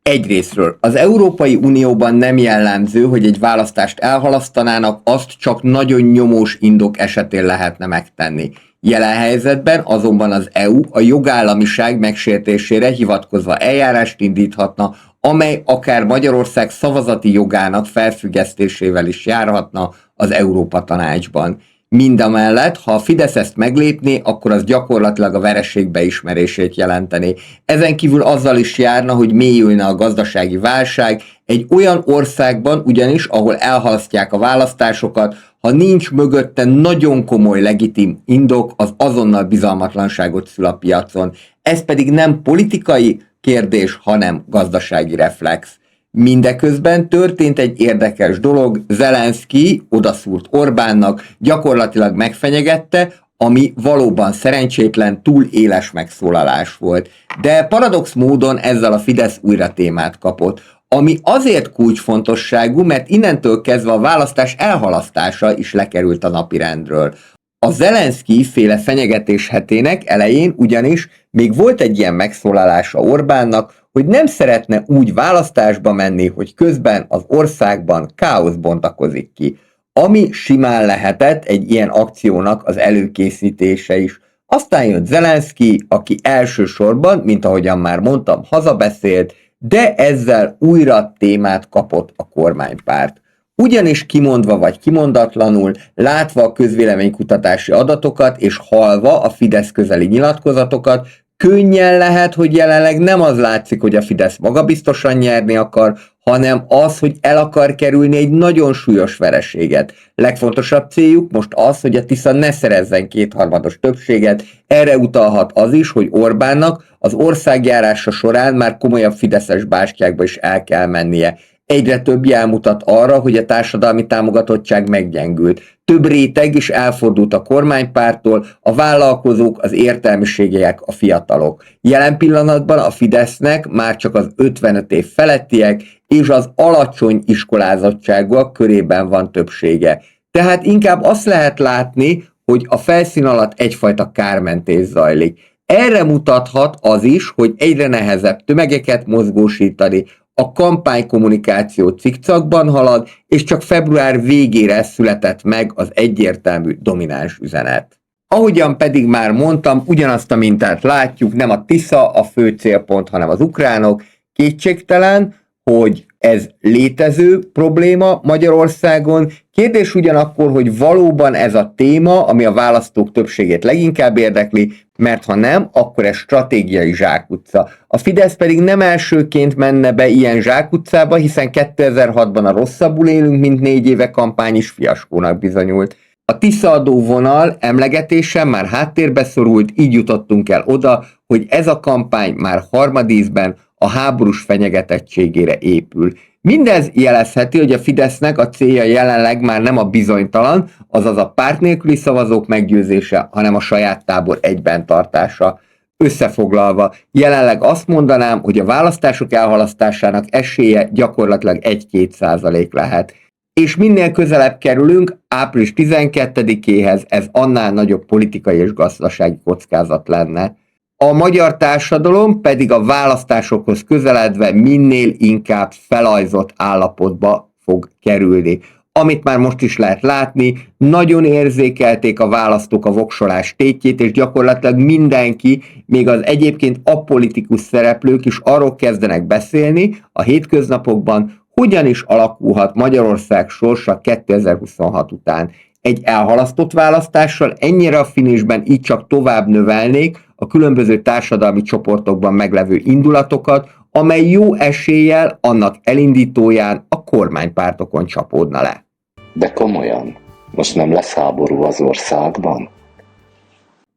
Egyrészről az Európai Unióban nem jellemző, hogy egy választást elhalasztanának, azt csak nagyon nyomós indok esetén lehetne megtenni. Jelen helyzetben azonban az EU a jogállamiság megsértésére hivatkozva eljárást indíthatna, amely akár Magyarország szavazati jogának felfüggesztésével is járhatna az Európa Tanácsban. Mindamellett, ha a Fidesz ezt meglépné, akkor az gyakorlatilag a vereség beismerését jelenteni. Ezen kívül azzal is járna, hogy mélyülne a gazdasági válság, egy olyan országban ugyanis, ahol elhalasztják a választásokat, ha nincs mögötte nagyon komoly legitim indok, az azonnal bizalmatlanságot szül a piacon. Ez pedig nem politikai kérdés, hanem gazdasági reflex. Mindeközben történt egy érdekes dolog, Zelenszky odaszúrt Orbánnak, gyakorlatilag megfenyegette, ami valóban szerencsétlen, túl éles megszólalás volt. De paradox módon ezzel a Fidesz újra témát kapott, ami azért kulcsfontosságú, mert innentől kezdve a választás elhalasztása is lekerült a napirendről. A Zelenszky féle fenyegetés hetének elején ugyanis még volt egy ilyen megszólalása Orbánnak, hogy nem szeretne úgy választásba menni, hogy közben az országban káosz bontakozik ki, ami simán lehetett egy ilyen akciónak az előkészítése is. Aztán jött Zelenszky, aki elsősorban, mint ahogyan már mondtam, hazabeszélt, de ezzel újra témát kapott a kormánypárt. Ugyanis kimondva vagy kimondatlanul, látva a közvéleménykutatási adatokat és hallva a Fidesz közeli nyilatkozatokat, könnyen lehet, hogy jelenleg nem az látszik, hogy a Fidesz magabiztosan nyerni akar, hanem az, hogy el akar kerülni egy nagyon súlyos vereséget. Legfontosabb céljuk most az, hogy a Tisza ne szerezzen kétharmados többséget, erre utalhat az is, hogy Orbánnak az országjárása során már komolyabb fideszes bástyákba is el kell mennie. Egyre több jel mutat arra, hogy a társadalmi támogatottság meggyengült. Több réteg is elfordult a kormánypártól, a vállalkozók, az értelmiségiek, a fiatalok. Jelen pillanatban a Fidesznek már csak az 55 év felettiek és az alacsony iskolázottságúak körében van többsége. Tehát inkább azt lehet látni, hogy a felszín alatt egyfajta kármentés zajlik. Erre mutathat az is, hogy egyre nehezebb tömegeket mozgósítani, a kampánykommunikáció cikcakban halad, és csak február végére született meg az egyértelmű domináns üzenet. Ahogyan pedig már mondtam, ugyanazt a mintát látjuk, nem a Tisza a fő célpont, hanem az ukránok. Kétségtelen, hogy ez létező probléma Magyarországon. Kérdés ugyanakkor, hogy valóban ez a téma, ami a választók többségét leginkább érdekli, mert ha nem, akkor ez stratégiai zsákutca. A Fidesz pedig nem elsőként menne be ilyen zsákutcába, hiszen 2006-ban a rosszabbul élünk, mint 4 éve kampány is fiaskónak bizonyult. A Tisza adóvonal emlegetése már háttérbe szorult, így jutottunk el oda, hogy ez a kampány már harmadízben a háborús fenyegetettségére épül. Mindez jelezheti, hogy a Fidesznek a célja jelenleg már nem a bizonytalan, azaz a párt nélküli szavazók meggyőzése, hanem a saját tábor egyben tartása. Összefoglalva, jelenleg azt mondanám, hogy a választások elhalasztásának esélye gyakorlatilag 1-2% lehet. És minél közelebb kerülünk április 12-éhez, ez annál nagyobb politikai és gazdasági kockázat lenne. A magyar társadalom pedig a választásokhoz közeledve minél inkább felajzott állapotba fog kerülni. Amit már most is lehet látni, nagyon érzékelték a választók a voksolás tétjét, és gyakorlatilag mindenki, még az egyébként apolitikus szereplők is arról kezdenek beszélni a hétköznapokban, hogyan is alakulhat Magyarország sorsa 2026 után. Egy elhalasztott választással ennyire a finisben így csak tovább növelnék a különböző társadalmi csoportokban meglevő indulatokat, amely jó eséllyel annak elindítóján a kormánypártokon csapódna le. De komolyan, most nem lesz háború az országban?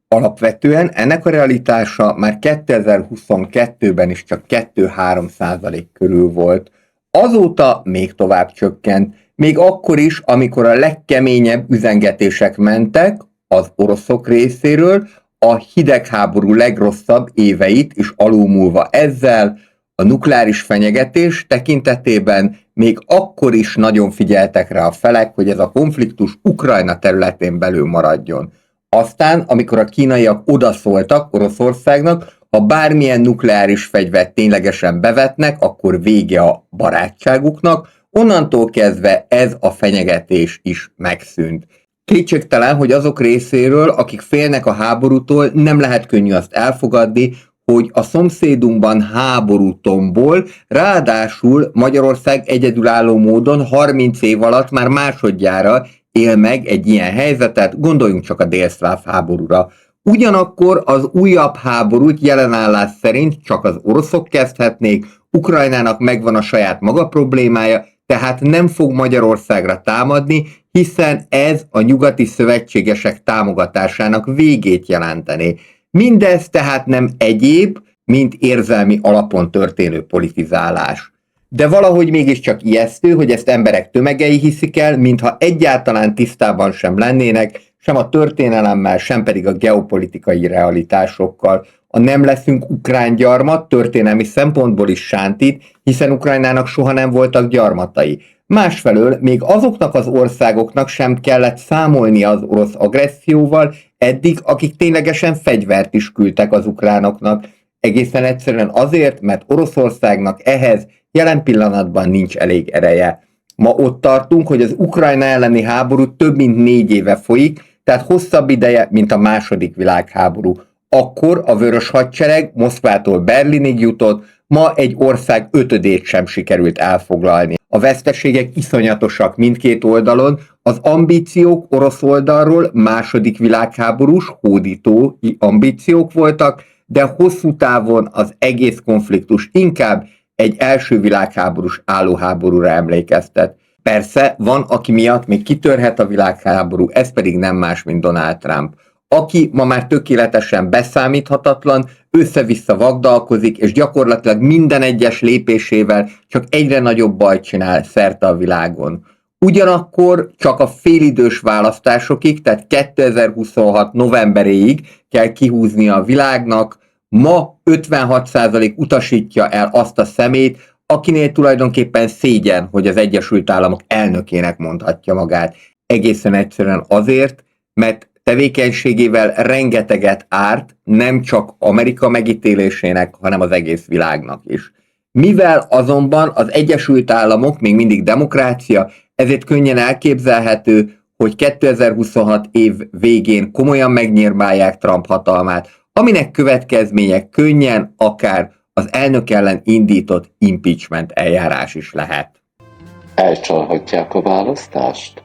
Alapvetően ennek a realitása már 2022-ben is csak 2-3% körül volt. Azóta még tovább csökkent, még akkor is, amikor a legkeményebb üzengetések mentek az oroszok részéről, a hidegháború legrosszabb éveit is alulmúlva ezzel, a nukleáris fenyegetés tekintetében még akkor is nagyon figyeltek rá a felek, hogy ez a konfliktus Ukrajna területén belül maradjon. Aztán, amikor a kínaiak odaszóltak Oroszországnak, ha bármilyen nukleáris fegyvert ténylegesen bevetnek, akkor vége a barátságuknak, onnantól kezdve ez a fenyegetés is megszűnt. Kétségtelen, hogy azok részéről, akik félnek a háborútól, nem lehet könnyű azt elfogadni, hogy a szomszédunkban háború tombol, ráadásul Magyarország egyedülálló módon 30 év alatt már másodjára él meg egy ilyen helyzetet, gondoljunk csak a délszláv háborúra. Ugyanakkor az újabb háborút jelenállás szerint csak az oroszok kezdhetnék, Ukrajnának megvan a saját maga problémája, tehát nem fog Magyarországra támadni, hiszen ez a nyugati szövetségesek támogatásának végét jelenteni. Mindez tehát nem egyéb, mint érzelmi alapon történő politizálás. De valahogy mégiscsak ijesztő, hogy ezt emberek tömegei hiszik el, mintha egyáltalán tisztában sem lennének, sem a történelemmel, sem pedig a geopolitikai realitásokkal. A nem leszünk ukrán gyarmat történelmi szempontból is sántít, hiszen Ukrajnának soha nem voltak gyarmatai. Másfelől még azoknak az országoknak sem kellett számolni az orosz agresszióval eddig, akik ténylegesen fegyvert is küldtek az ukránoknak. Egészen egyszerűen azért, mert Oroszországnak ehhez jelen pillanatban nincs elég ereje. Ma ott tartunk, hogy az Ukrajna elleni háború több mint 4 éve folyik, tehát hosszabb ideje, mint a második világháború. Akkor a Vörös Hadsereg Moszkvától Berlinig jutott, ma egy ország 5-ödét sem sikerült elfoglalni. A veszteségek iszonyatosak mindkét oldalon, az ambíciók orosz oldalról második világháborús, hódító ambíciók voltak, de hosszú távon az egész konfliktus inkább egy első világháborús állóháborúra emlékeztet. Persze van, aki miatt még kitörhet a világháború, ez pedig nem más, mint Donald Trump. Aki ma már tökéletesen beszámíthatatlan, össze-vissza vagdalkozik, és gyakorlatilag minden egyes lépésével csak egyre nagyobb bajt csinál szerte a világon. Ugyanakkor csak a félidős választásokig, tehát 2026 novemberéig kell kihúznia a világnak. Ma 56% utasítja el azt a szemét, akinél tulajdonképpen szégyen, hogy az Egyesült Államok elnökének mondhatja magát. Egészen egyszerűen azért, mert tevékenységével rengeteget árt nem csak Amerika megítélésének, hanem az egész világnak is. Mivel azonban az Egyesült Államok még mindig demokrácia, ezért könnyen elképzelhető, hogy 2026 év végén komolyan megnyírmálják Trump hatalmát, aminek következménye könnyen akár az elnök ellen indított impeachment eljárás is lehet. Elcsalhatják a választást?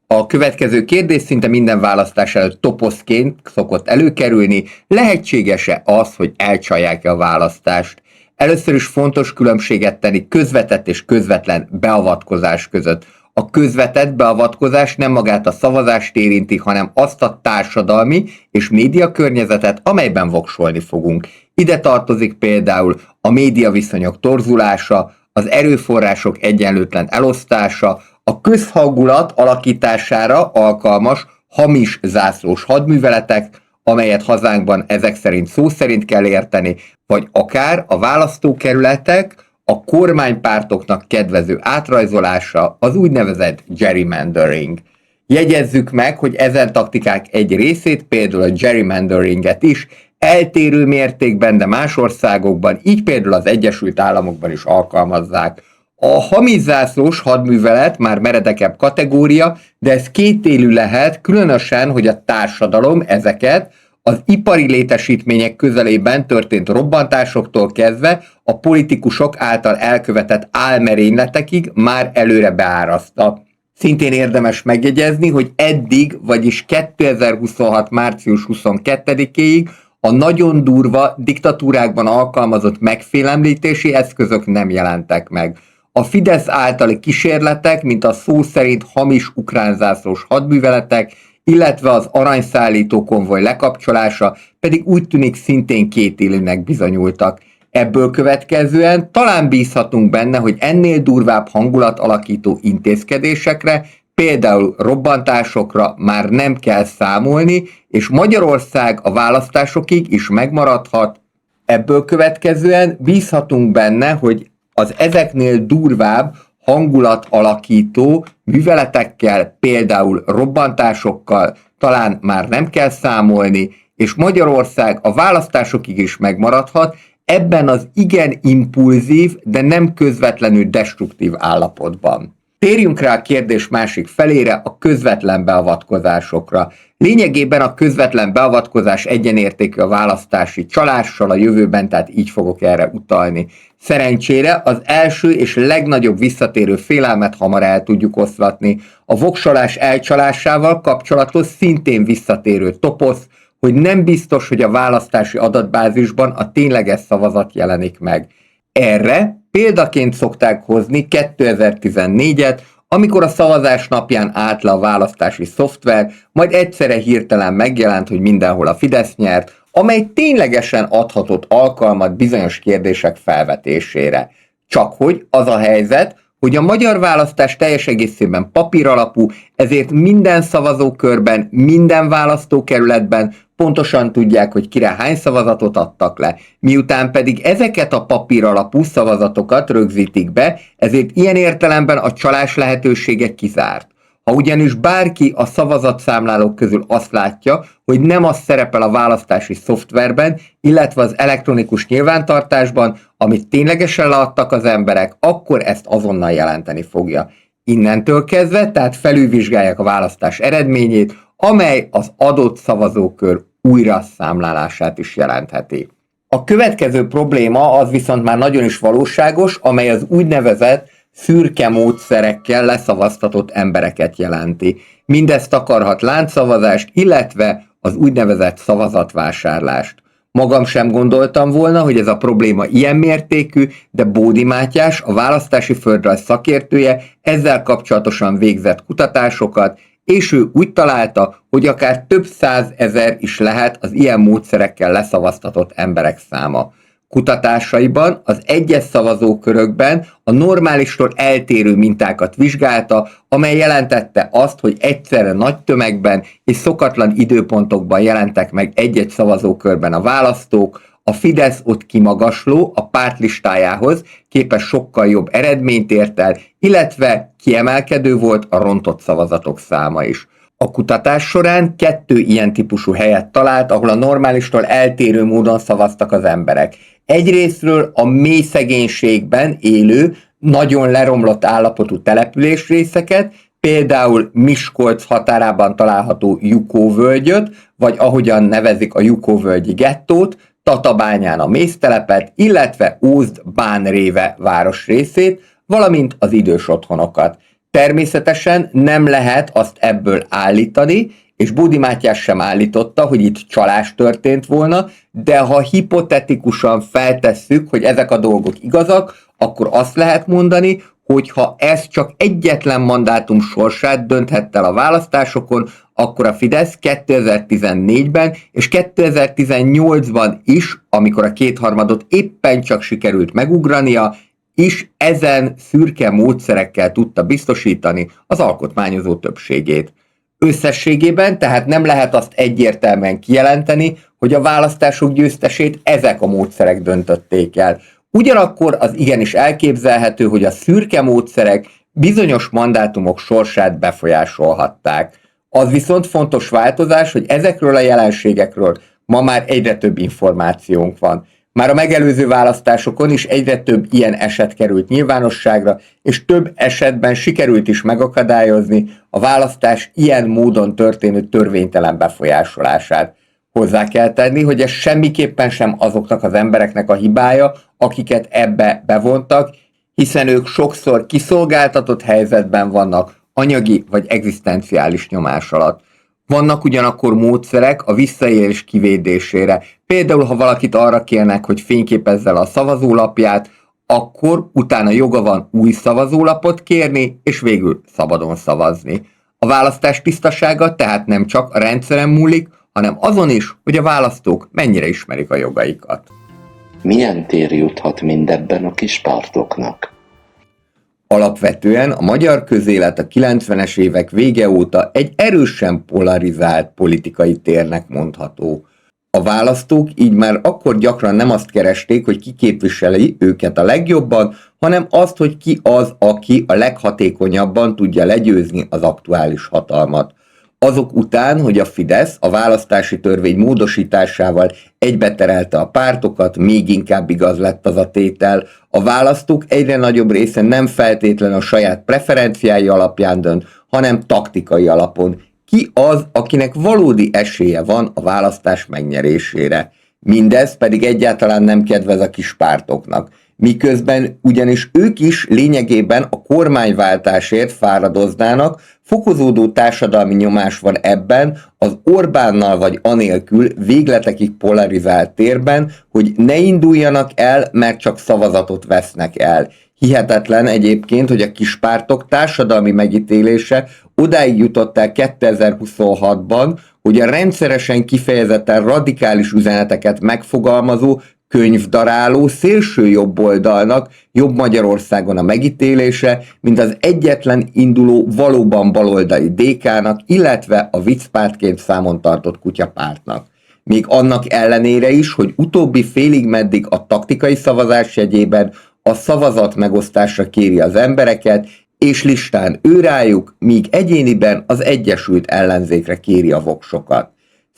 A következő kérdés szinte minden választás előtt toposzként szokott előkerülni, lehetséges-e az, hogy elcsalják a választást? Először is fontos különbséget tenni közvetett és közvetlen beavatkozás között. A közvetett beavatkozás nem magát a szavazást érinti, hanem azt a társadalmi és média környezetet, amelyben voksolni fogunk. Ide tartozik például a médiaviszonyok torzulása, az erőforrások egyenlőtlen elosztása, a közhangulat alakítására alkalmas hamis zászlós hadműveletek, amelyet hazánkban ezek szerint szó szerint kell érteni, vagy akár a választókerületek, a kormánypártoknak kedvező átrajzolása, az úgynevezett gerrymandering. Jegyezzük meg, hogy ezen taktikák egy részét, például a gerrymanderinget is eltérő mértékben, de más országokban, így például az Egyesült Államokban is alkalmazzák. A hamizászlós hadművelet már meredekebb kategória, de ez kétélű lehet, különösen, hogy a társadalom ezeket az ipari létesítmények közelében történt robbantásoktól kezdve a politikusok által elkövetett álmerényletekig már előre beáraszta. Szintén érdemes megjegyezni, hogy eddig, vagyis 2026. március 22-éig a nagyon durva diktatúrákban alkalmazott megfélemlítési eszközök nem jelentek meg. A Fidesz általi kísérletek, mint a szó szerint hamis ukránzászlós hadműveletek, illetve az aranyszállító konvoj lekapcsolása pedig úgy tűnik szintén kétélűnek bizonyultak. Ebből következően talán bízhatunk benne, hogy ennél durvább hangulat alakító intézkedésekre, például robbantásokra már nem kell számolni, és Magyarország a választásokig is megmaradhat. Ebből következően bízhatunk benne, hogy az ezeknél durvább hangulat alakító műveletekkel, például robbantásokkal talán már nem kell számolni, és Magyarország a választásokig is megmaradhat ebben az igen impulzív, de nem közvetlenül destruktív állapotban. Térjünk rá a kérdés másik felére, a közvetlen beavatkozásokra. Lényegében a közvetlen beavatkozás egyenértékű a választási csalással a jövőben, tehát így fogok erre utalni. Szerencsére az első és legnagyobb visszatérő félelmet hamar el tudjuk oszlatni. A voksolás elcsalásával kapcsolatos szintén visszatérő toposz, hogy nem biztos, hogy a választási adatbázisban a tényleges szavazat jelenik meg. Erre példaként szokták hozni 2014-et, amikor a szavazás napján állt le a választási szoftver, majd egyszerre hirtelen megjelent, hogy mindenhol a Fidesz nyert, amely ténylegesen adhatott alkalmat bizonyos kérdések felvetésére. Csak hogy az a helyzet, hogy a magyar választás teljes egészében papíralapú, ezért minden szavazókörben, minden választókerületben pontosan tudják, hogy kire hány szavazatot adtak le. Miután pedig ezeket a papíralapú szavazatokat rögzítik be, ezért ilyen értelemben a csalás lehetősége kizárt. Ha ugyanis bárki a szavazatszámlálók közül azt látja, hogy nem az szerepel a választási szoftverben, illetve az elektronikus nyilvántartásban, amit ténylegesen leadtak az emberek, akkor ezt azonnal jelenteni fogja. Innentől kezdve, tehát felülvizsgálják a választás eredményét, amely az adott szavazókör újra számlálását is jelentheti. A következő probléma az viszont már nagyon is valóságos, amely az úgynevezett szürke módszerekkel leszavaztatott embereket jelenti. Mindezt akarhat láncszavazást, illetve az úgynevezett szavazatvásárlást. Magam sem gondoltam volna, hogy ez a probléma ilyen mértékű, de Bódi Mátyás, a választási földrajz szakértője ezzel kapcsolatosan végzett kutatásokat, és ő úgy találta, hogy akár több százezer is lehet az ilyen módszerekkel leszavaztatott emberek száma. Kutatásaiban az egyes szavazókörökben a normálistól eltérő mintákat vizsgálta, amely jelentette azt, hogy egyszerre nagy tömegben és szokatlan időpontokban jelentek meg egy-egy szavazókörben a választók, a Fidesz ott kimagasló a pártlistájához képest sokkal jobb eredményt ért el, illetve kiemelkedő volt a rontott szavazatok száma is. A kutatás során 2 ilyen típusú helyet talált, ahol a normálistól eltérő módon szavaztak az emberek. Egyrészről a mély szegénységben élő, nagyon leromlott állapotú településrészeket, például Miskolc határában található Jukó-völgyöt, vagy ahogyan nevezik a Jukó-völgyi gettót, Tatabányán a méztelepet, illetve Ózd-Bánréve városrészét, valamint az idős otthonokat. Természetesen nem lehet azt ebből állítani, és Bódi Mátyás sem állította, hogy itt csalás történt volna, de ha hipotetikusan feltesszük, hogy ezek a dolgok igazak, akkor azt lehet mondani, hogy ha ez csak egyetlen mandátum sorsát dönthette el a választásokon, akkor a Fidesz 2014-ben és 2018-ban is, amikor a kétharmadot éppen csak sikerült megugrania, is ezen szürke módszerekkel tudta biztosítani az alkotmányozó többségét. Összességében tehát nem lehet azt egyértelműen kijelenteni, hogy a választások győztesét ezek a módszerek döntötték el. Ugyanakkor az igenis elképzelhető, hogy a szürke módszerek bizonyos mandátumok sorsát befolyásolhatták. Az viszont fontos változás, hogy ezekről a jelenségekről ma már egyre több információnk van. Már a megelőző választásokon is egyre több ilyen eset került nyilvánosságra, és több esetben sikerült is megakadályozni a választás ilyen módon történő törvénytelen befolyásolását. Hozzá kell tenni, hogy ez semmiképpen sem azoknak az embereknek a hibája, akiket ebbe bevontak, hiszen ők sokszor kiszolgáltatott helyzetben vannak, anyagi vagy egzisztenciális nyomás alatt. Vannak ugyanakkor módszerek a visszaélés kivédésére. Például, ha valakit arra kérnek, hogy fényképezze le a szavazólapját, akkor utána joga van új szavazólapot kérni, és végül szabadon szavazni. A választás tisztasága tehát nem csak a rendszeren múlik, hanem azon is, hogy a választók mennyire ismerik a jogaikat. Milyen tér juthat mindebben a kispártoknak? Alapvetően a magyar közélet a 90-es évek vége óta egy erősen polarizált politikai térnek mondható. A választók így már akkor gyakran nem azt keresték, hogy ki képviseli őket a legjobban, hanem azt, hogy ki az, aki a leghatékonyabban tudja legyőzni az aktuális hatalmat. Azok után, hogy a Fidesz a választási törvény módosításával egybeterelte a pártokat, még inkább igaz lett az a tétel. A választók egyre nagyobb része nem feltétlenül a saját preferenciái alapján dönt, hanem taktikai alapon. Ki az, akinek valódi esélye van a választás megnyerésére? Mindez pedig egyáltalán nem kedvez a kis pártoknak. Miközben ugyanis ők is lényegében a kormányváltásért fáradoznának, fokozódó társadalmi nyomás van ebben az Orbánnal vagy anélkül végletekig polarizált térben, hogy ne induljanak el, mert csak szavazatot vesznek el. Hihetetlen egyébként, hogy a kispártok társadalmi megítélése odáig jutott el 2026-ban, hogy a rendszeresen kifejezetten radikális üzeneteket megfogalmazó, könyvdaráló szélső jobboldalnak Jobb Magyarországon a megítélése, mint az egyetlen induló valóban baloldali DK-nak, illetve a viccpártként számon tartott kutyapártnak. Még annak ellenére is, hogy utóbbi félig meddig a taktikai szavazás jegyében a szavazat megosztásra kéri az embereket, és listán őrájuk, míg egyéniben az Egyesült Ellenzékre kéri a voksokat.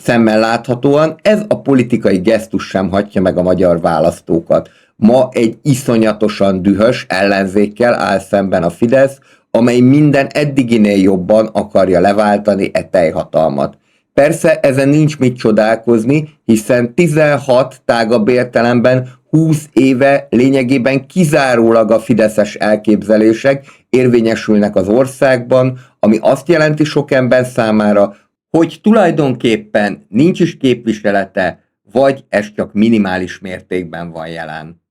Szemmel láthatóan ez a politikai gesztus sem hagyja meg a magyar választókat. Ma egy iszonyatosan dühös ellenzékkel áll szemben a Fidesz, amely minden eddiginél jobban akarja leváltani e teljhatalmat. Persze ezen nincs mit csodálkozni, hiszen 16 tágabb értelemben 20 éve lényegében kizárólag a fideszes elképzelések érvényesülnek az országban, ami azt jelenti sok ember számára, hogy tulajdonképpen nincs is képviselete, vagy ez csak minimális mértékben van jelen.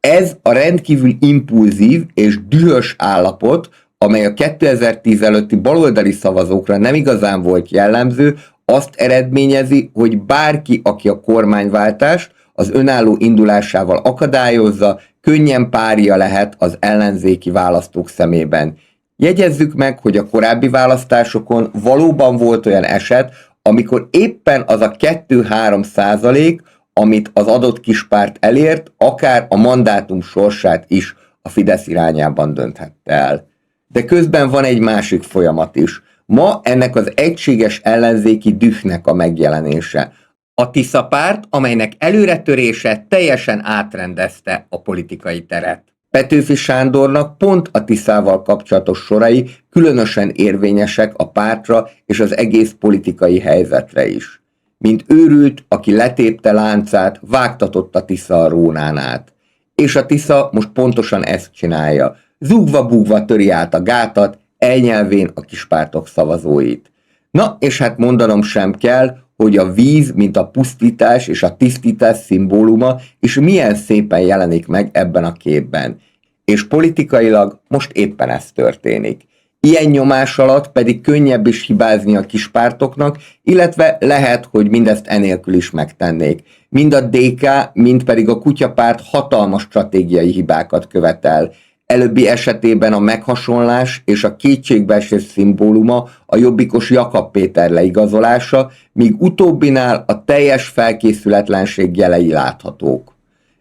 Ez a rendkívül impulzív és dühös állapot, amely a 2010 előtti baloldali szavazókra nem igazán volt jellemző, azt eredményezi, hogy bárki, aki a kormányváltást az önálló indulásával akadályozza, könnyen párja lehet az ellenzéki választók szemében. Jegyezzük meg, hogy a korábbi választásokon valóban volt olyan eset, amikor éppen az a 2-3%, amit az adott kispárt elért, akár a mandátum sorsát is a Fidesz irányában dönthette el. De közben van egy másik folyamat is. Ma ennek az egységes ellenzéki dühnek a megjelenése. A Tisza párt, amelynek előretörése teljesen átrendezte a politikai teret. Petőfi Sándornak pont a Tiszával kapcsolatos sorai különösen érvényesek a pártra és az egész politikai helyzetre is. mint őrült, aki letépte láncát, vágtatott a Tisza a Rónán át. És a Tisza most pontosan ezt csinálja. Zúgva-búgva töri át a gátat, elnyelvén a kispártok szavazóit. Na, és hát mondanom sem kell, hogy a víz, mint a pusztítás és a tisztítás szimbóluma, és milyen szépen jelenik meg ebben a képben. És politikailag most éppen ez történik. Ilyen nyomás alatt pedig könnyebb is hibázni a kispártoknak, illetve lehet, hogy mindezt enélkül is megtennék. Mind a DK, mind pedig a Kutyapárt hatalmas stratégiai hibákat követel. Előbbi esetében a meghasonlás és a kétségbeesés szimbóluma a jobbikos Jakab Péter leigazolása, míg utóbbinál a teljes felkészületlenség jelei láthatók.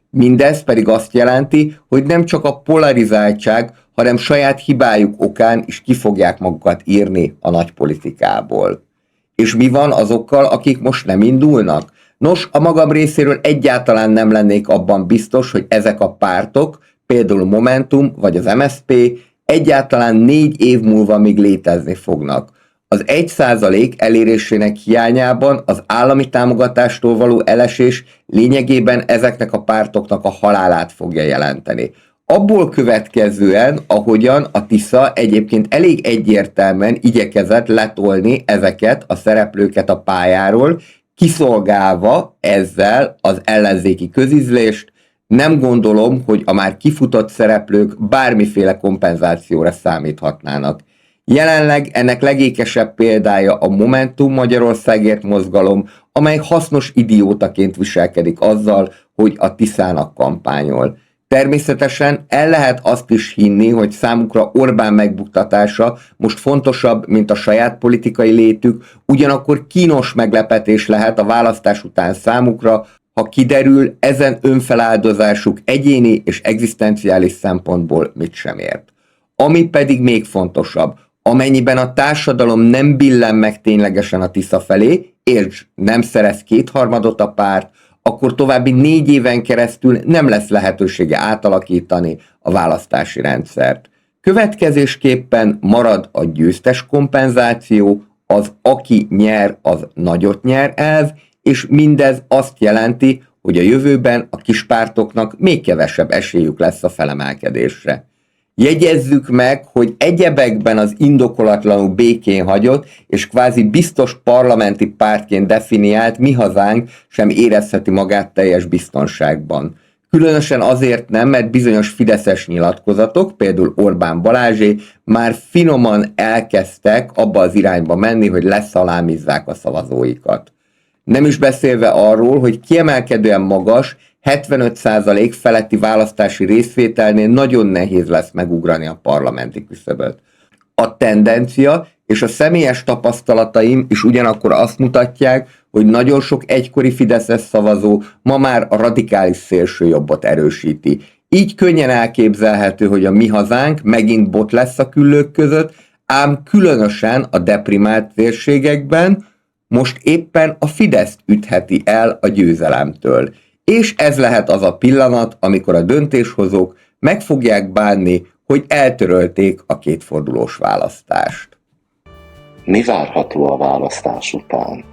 Mindez pedig azt jelenti, hogy nem csak a polarizáltság, hanem saját hibájuk okán is ki fogják magukat írni a nagypolitikából. És mi van azokkal, akik most nem indulnak? Nos, a magam részéről egyáltalán nem lennék abban biztos, hogy ezek a pártok, például Momentum vagy az MSZP egyáltalán 4 év múlva még létezni fognak. Az 1% elérésének hiányában az állami támogatástól való elesés lényegében ezeknek a pártoknak a halálát fogja jelenteni. Abból következően, ahogyan a Tisza egyébként elég egyértelműen igyekezett letolni ezeket a szereplőket a pályáról, kiszolgálva ezzel az ellenzéki közízlést, nem gondolom, hogy a már kifutott szereplők bármiféle kompenzációra számíthatnának. Jelenleg ennek legékesebb példája a Momentum Magyarországért mozgalom, amely hasznos idiótaként viselkedik azzal, hogy a Tiszának kampányol. Természetesen el lehet azt is hinni, hogy számukra Orbán megbuktatása most fontosabb, mint a saját politikai létük, ugyanakkor kínos meglepetés lehet a választás után számukra, ha kiderül, ezen önfeláldozásuk egyéni és egzisztenciális szempontból mit sem ért. Ami pedig még fontosabb, amennyiben a társadalom nem billen meg ténylegesen a Tisza felé, és nem szerez 2/3 a párt, akkor további 4 éven keresztül nem lesz lehetősége átalakítani a választási rendszert. Következésképpen marad a győztes kompenzáció, az aki nyer, az nagyot nyer elv, és mindez azt jelenti, hogy a jövőben a kispártoknak még kevesebb esélyük lesz a felemelkedésre. Jegyezzük meg, hogy egyebekben az indokolatlanul békén hagyott és kvázi biztos parlamenti pártként definiált Mi Hazánk sem érezheti magát teljes biztonságban. Különösen azért nem, mert bizonyos fideszes nyilatkozatok, például Orbán Balázsé már finoman elkezdtek abba az irányba menni, hogy leszalámizzák a szavazóikat. Nem is beszélve arról, hogy kiemelkedően magas, 75% feletti választási részvételnél nagyon nehéz lesz megugrani a parlamenti küszöböt. A tendencia és a személyes tapasztalataim is ugyanakkor azt mutatják, hogy nagyon sok egykori fideszes szavazó ma már a radikális szélsőjobbot erősíti. Így könnyen elképzelhető, hogy a Mi Hazánk megint bot lesz a küllők között, ám különösen a deprimált térségekben most éppen a Fideszt ütheti el a győzelemtől. És ez lehet az a pillanat, amikor a döntéshozók meg fogják bánni, hogy eltörölték a kétfordulós választást. Mi várható a választás után?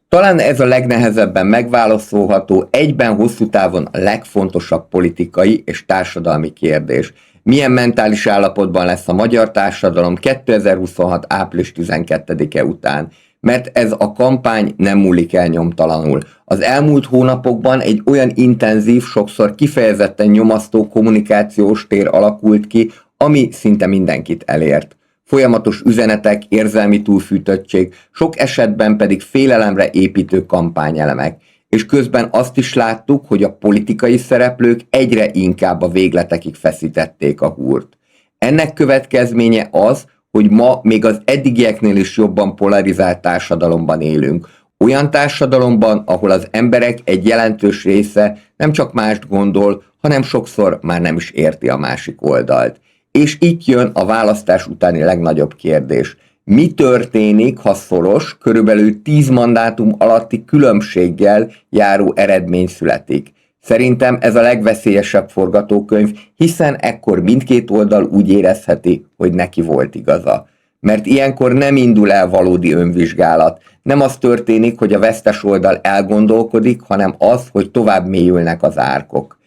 Talán ez a legnehezebben megválaszolható, egyben hosszú távon a legfontosabb politikai és társadalmi kérdés. Milyen mentális állapotban lesz a magyar társadalom 2026. április 12-e után? Mert ez a kampány nem múlik el nyomtalanul. Az elmúlt hónapokban egy olyan intenzív, sokszor kifejezetten nyomasztó kommunikációs tér alakult ki, ami szinte mindenkit elért. Folyamatos üzenetek, érzelmi túlfűtöttség, sok esetben pedig félelemre építő kampányelemek. És közben azt is láttuk, hogy a politikai szereplők egyre inkább a végletekig feszítették a húrt. Ennek következménye az, hogy ma még az eddigieknél is jobban polarizált társadalomban élünk. Olyan társadalomban, ahol az emberek egy jelentős része nem csak mást gondol, hanem sokszor már nem is érti a másik oldalt. És itt jön a választás utáni legnagyobb kérdés. Mi történik, ha szoros, körülbelül 10 mandátum alatti különbséggel járó eredmény születik? Szerintem ez a legveszélyesebb forgatókönyv, hiszen ekkor mindkét oldal úgy érezheti, hogy neki volt igaza. mert ilyenkor nem indul el valódi önvizsgálat. Nem az történik, hogy a vesztes oldal elgondolkodik, hanem az, hogy tovább mélyülnek az árkok.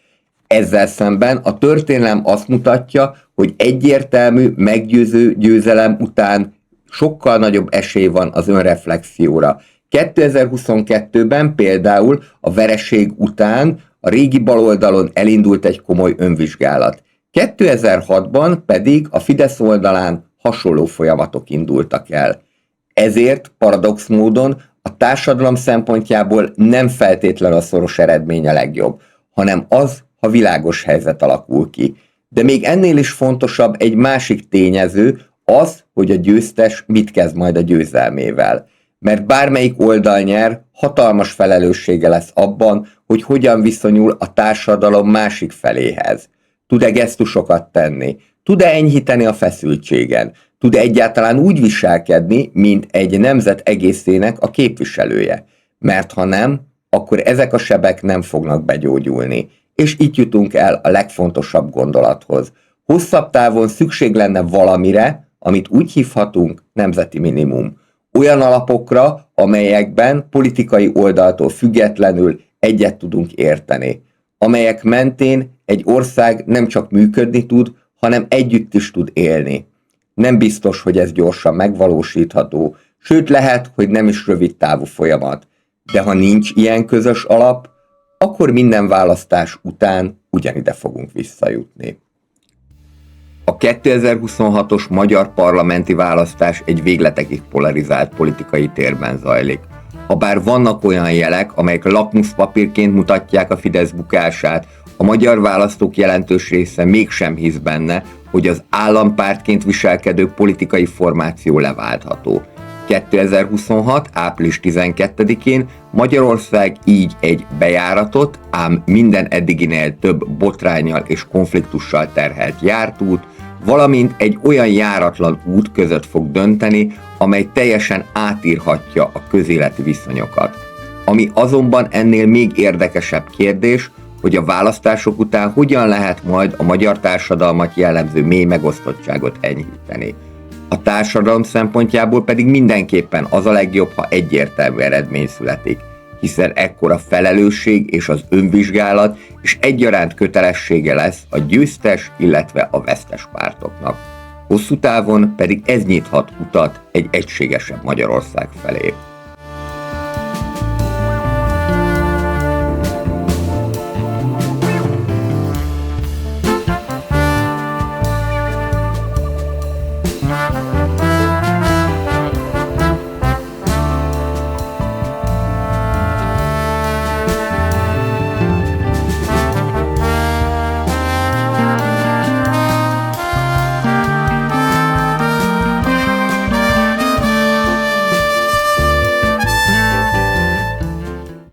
Ezzel szemben a történelem azt mutatja, hogy egyértelmű, meggyőző győzelem után sokkal nagyobb esély van az önreflexióra. 2022-ben például a vereség után a régi baloldalon elindult egy komoly önvizsgálat. 2006-ban pedig a Fidesz oldalán hasonló folyamatok indultak el. Ezért paradox módon a társadalom szempontjából nem feltétlen a szoros eredmény a legjobb, hanem az, ha világos helyzet alakul ki. De még ennél is fontosabb egy másik tényező, az, hogy a győztes mit kezd majd a győzelmével. Mert bármelyik oldal nyer, hatalmas felelőssége lesz abban, hogy hogyan viszonyul a társadalom másik feléhez. Tud-e gesztusokat tenni? Tud-e enyhíteni a feszültségen? Tud-e egyáltalán úgy viselkedni, mint egy nemzet egészének a képviselője? Mert ha nem, akkor ezek a sebek nem fognak begyógyulni. És itt jutunk el a legfontosabb gondolathoz. Hosszabb távon szükség lenne valamire, amit úgy hívhatunk nemzeti minimum. Olyan alapokra, amelyekben politikai oldaltól függetlenül egyet tudunk érteni. Amelyek mentén egy ország nem csak működni tud, hanem együtt is tud élni. Nem biztos, hogy ez gyorsan megvalósítható, sőt lehet, hogy nem is rövid távú folyamat. De ha nincs ilyen közös alap, akkor minden választás után ugyanide fogunk visszajutni. A 2026-os magyar parlamenti választás egy végletekig polarizált politikai térben zajlik. Habár vannak olyan jelek, amelyek lakmuszpapírként mutatják a Fidesz bukását, a magyar választók jelentős része mégsem hisz benne, hogy az állampártként viselkedő politikai formáció leváltható. 2026. április 12-én Magyarország így egy bejáratott, ám minden eddiginél több botránnyal és konfliktussal terhelt jártút, valamint egy olyan járatlan út között fog dönteni, amely teljesen átírhatja a közéleti viszonyokat. Ami azonban ennél még érdekesebb kérdés, hogy a választások után hogyan lehet majd a magyar társadalmat jellemző mély megosztottságot enyhíteni. A társadalom szempontjából pedig mindenképpen az a legjobb, ha egyértelmű eredmény születik, hiszen ekkor a felelősség és az önvizsgálat is egyaránt kötelessége lesz a győztes, illetve a vesztes pártoknak. Hosszú távon pedig ez nyithat utat egy egységesebb Magyarország felé.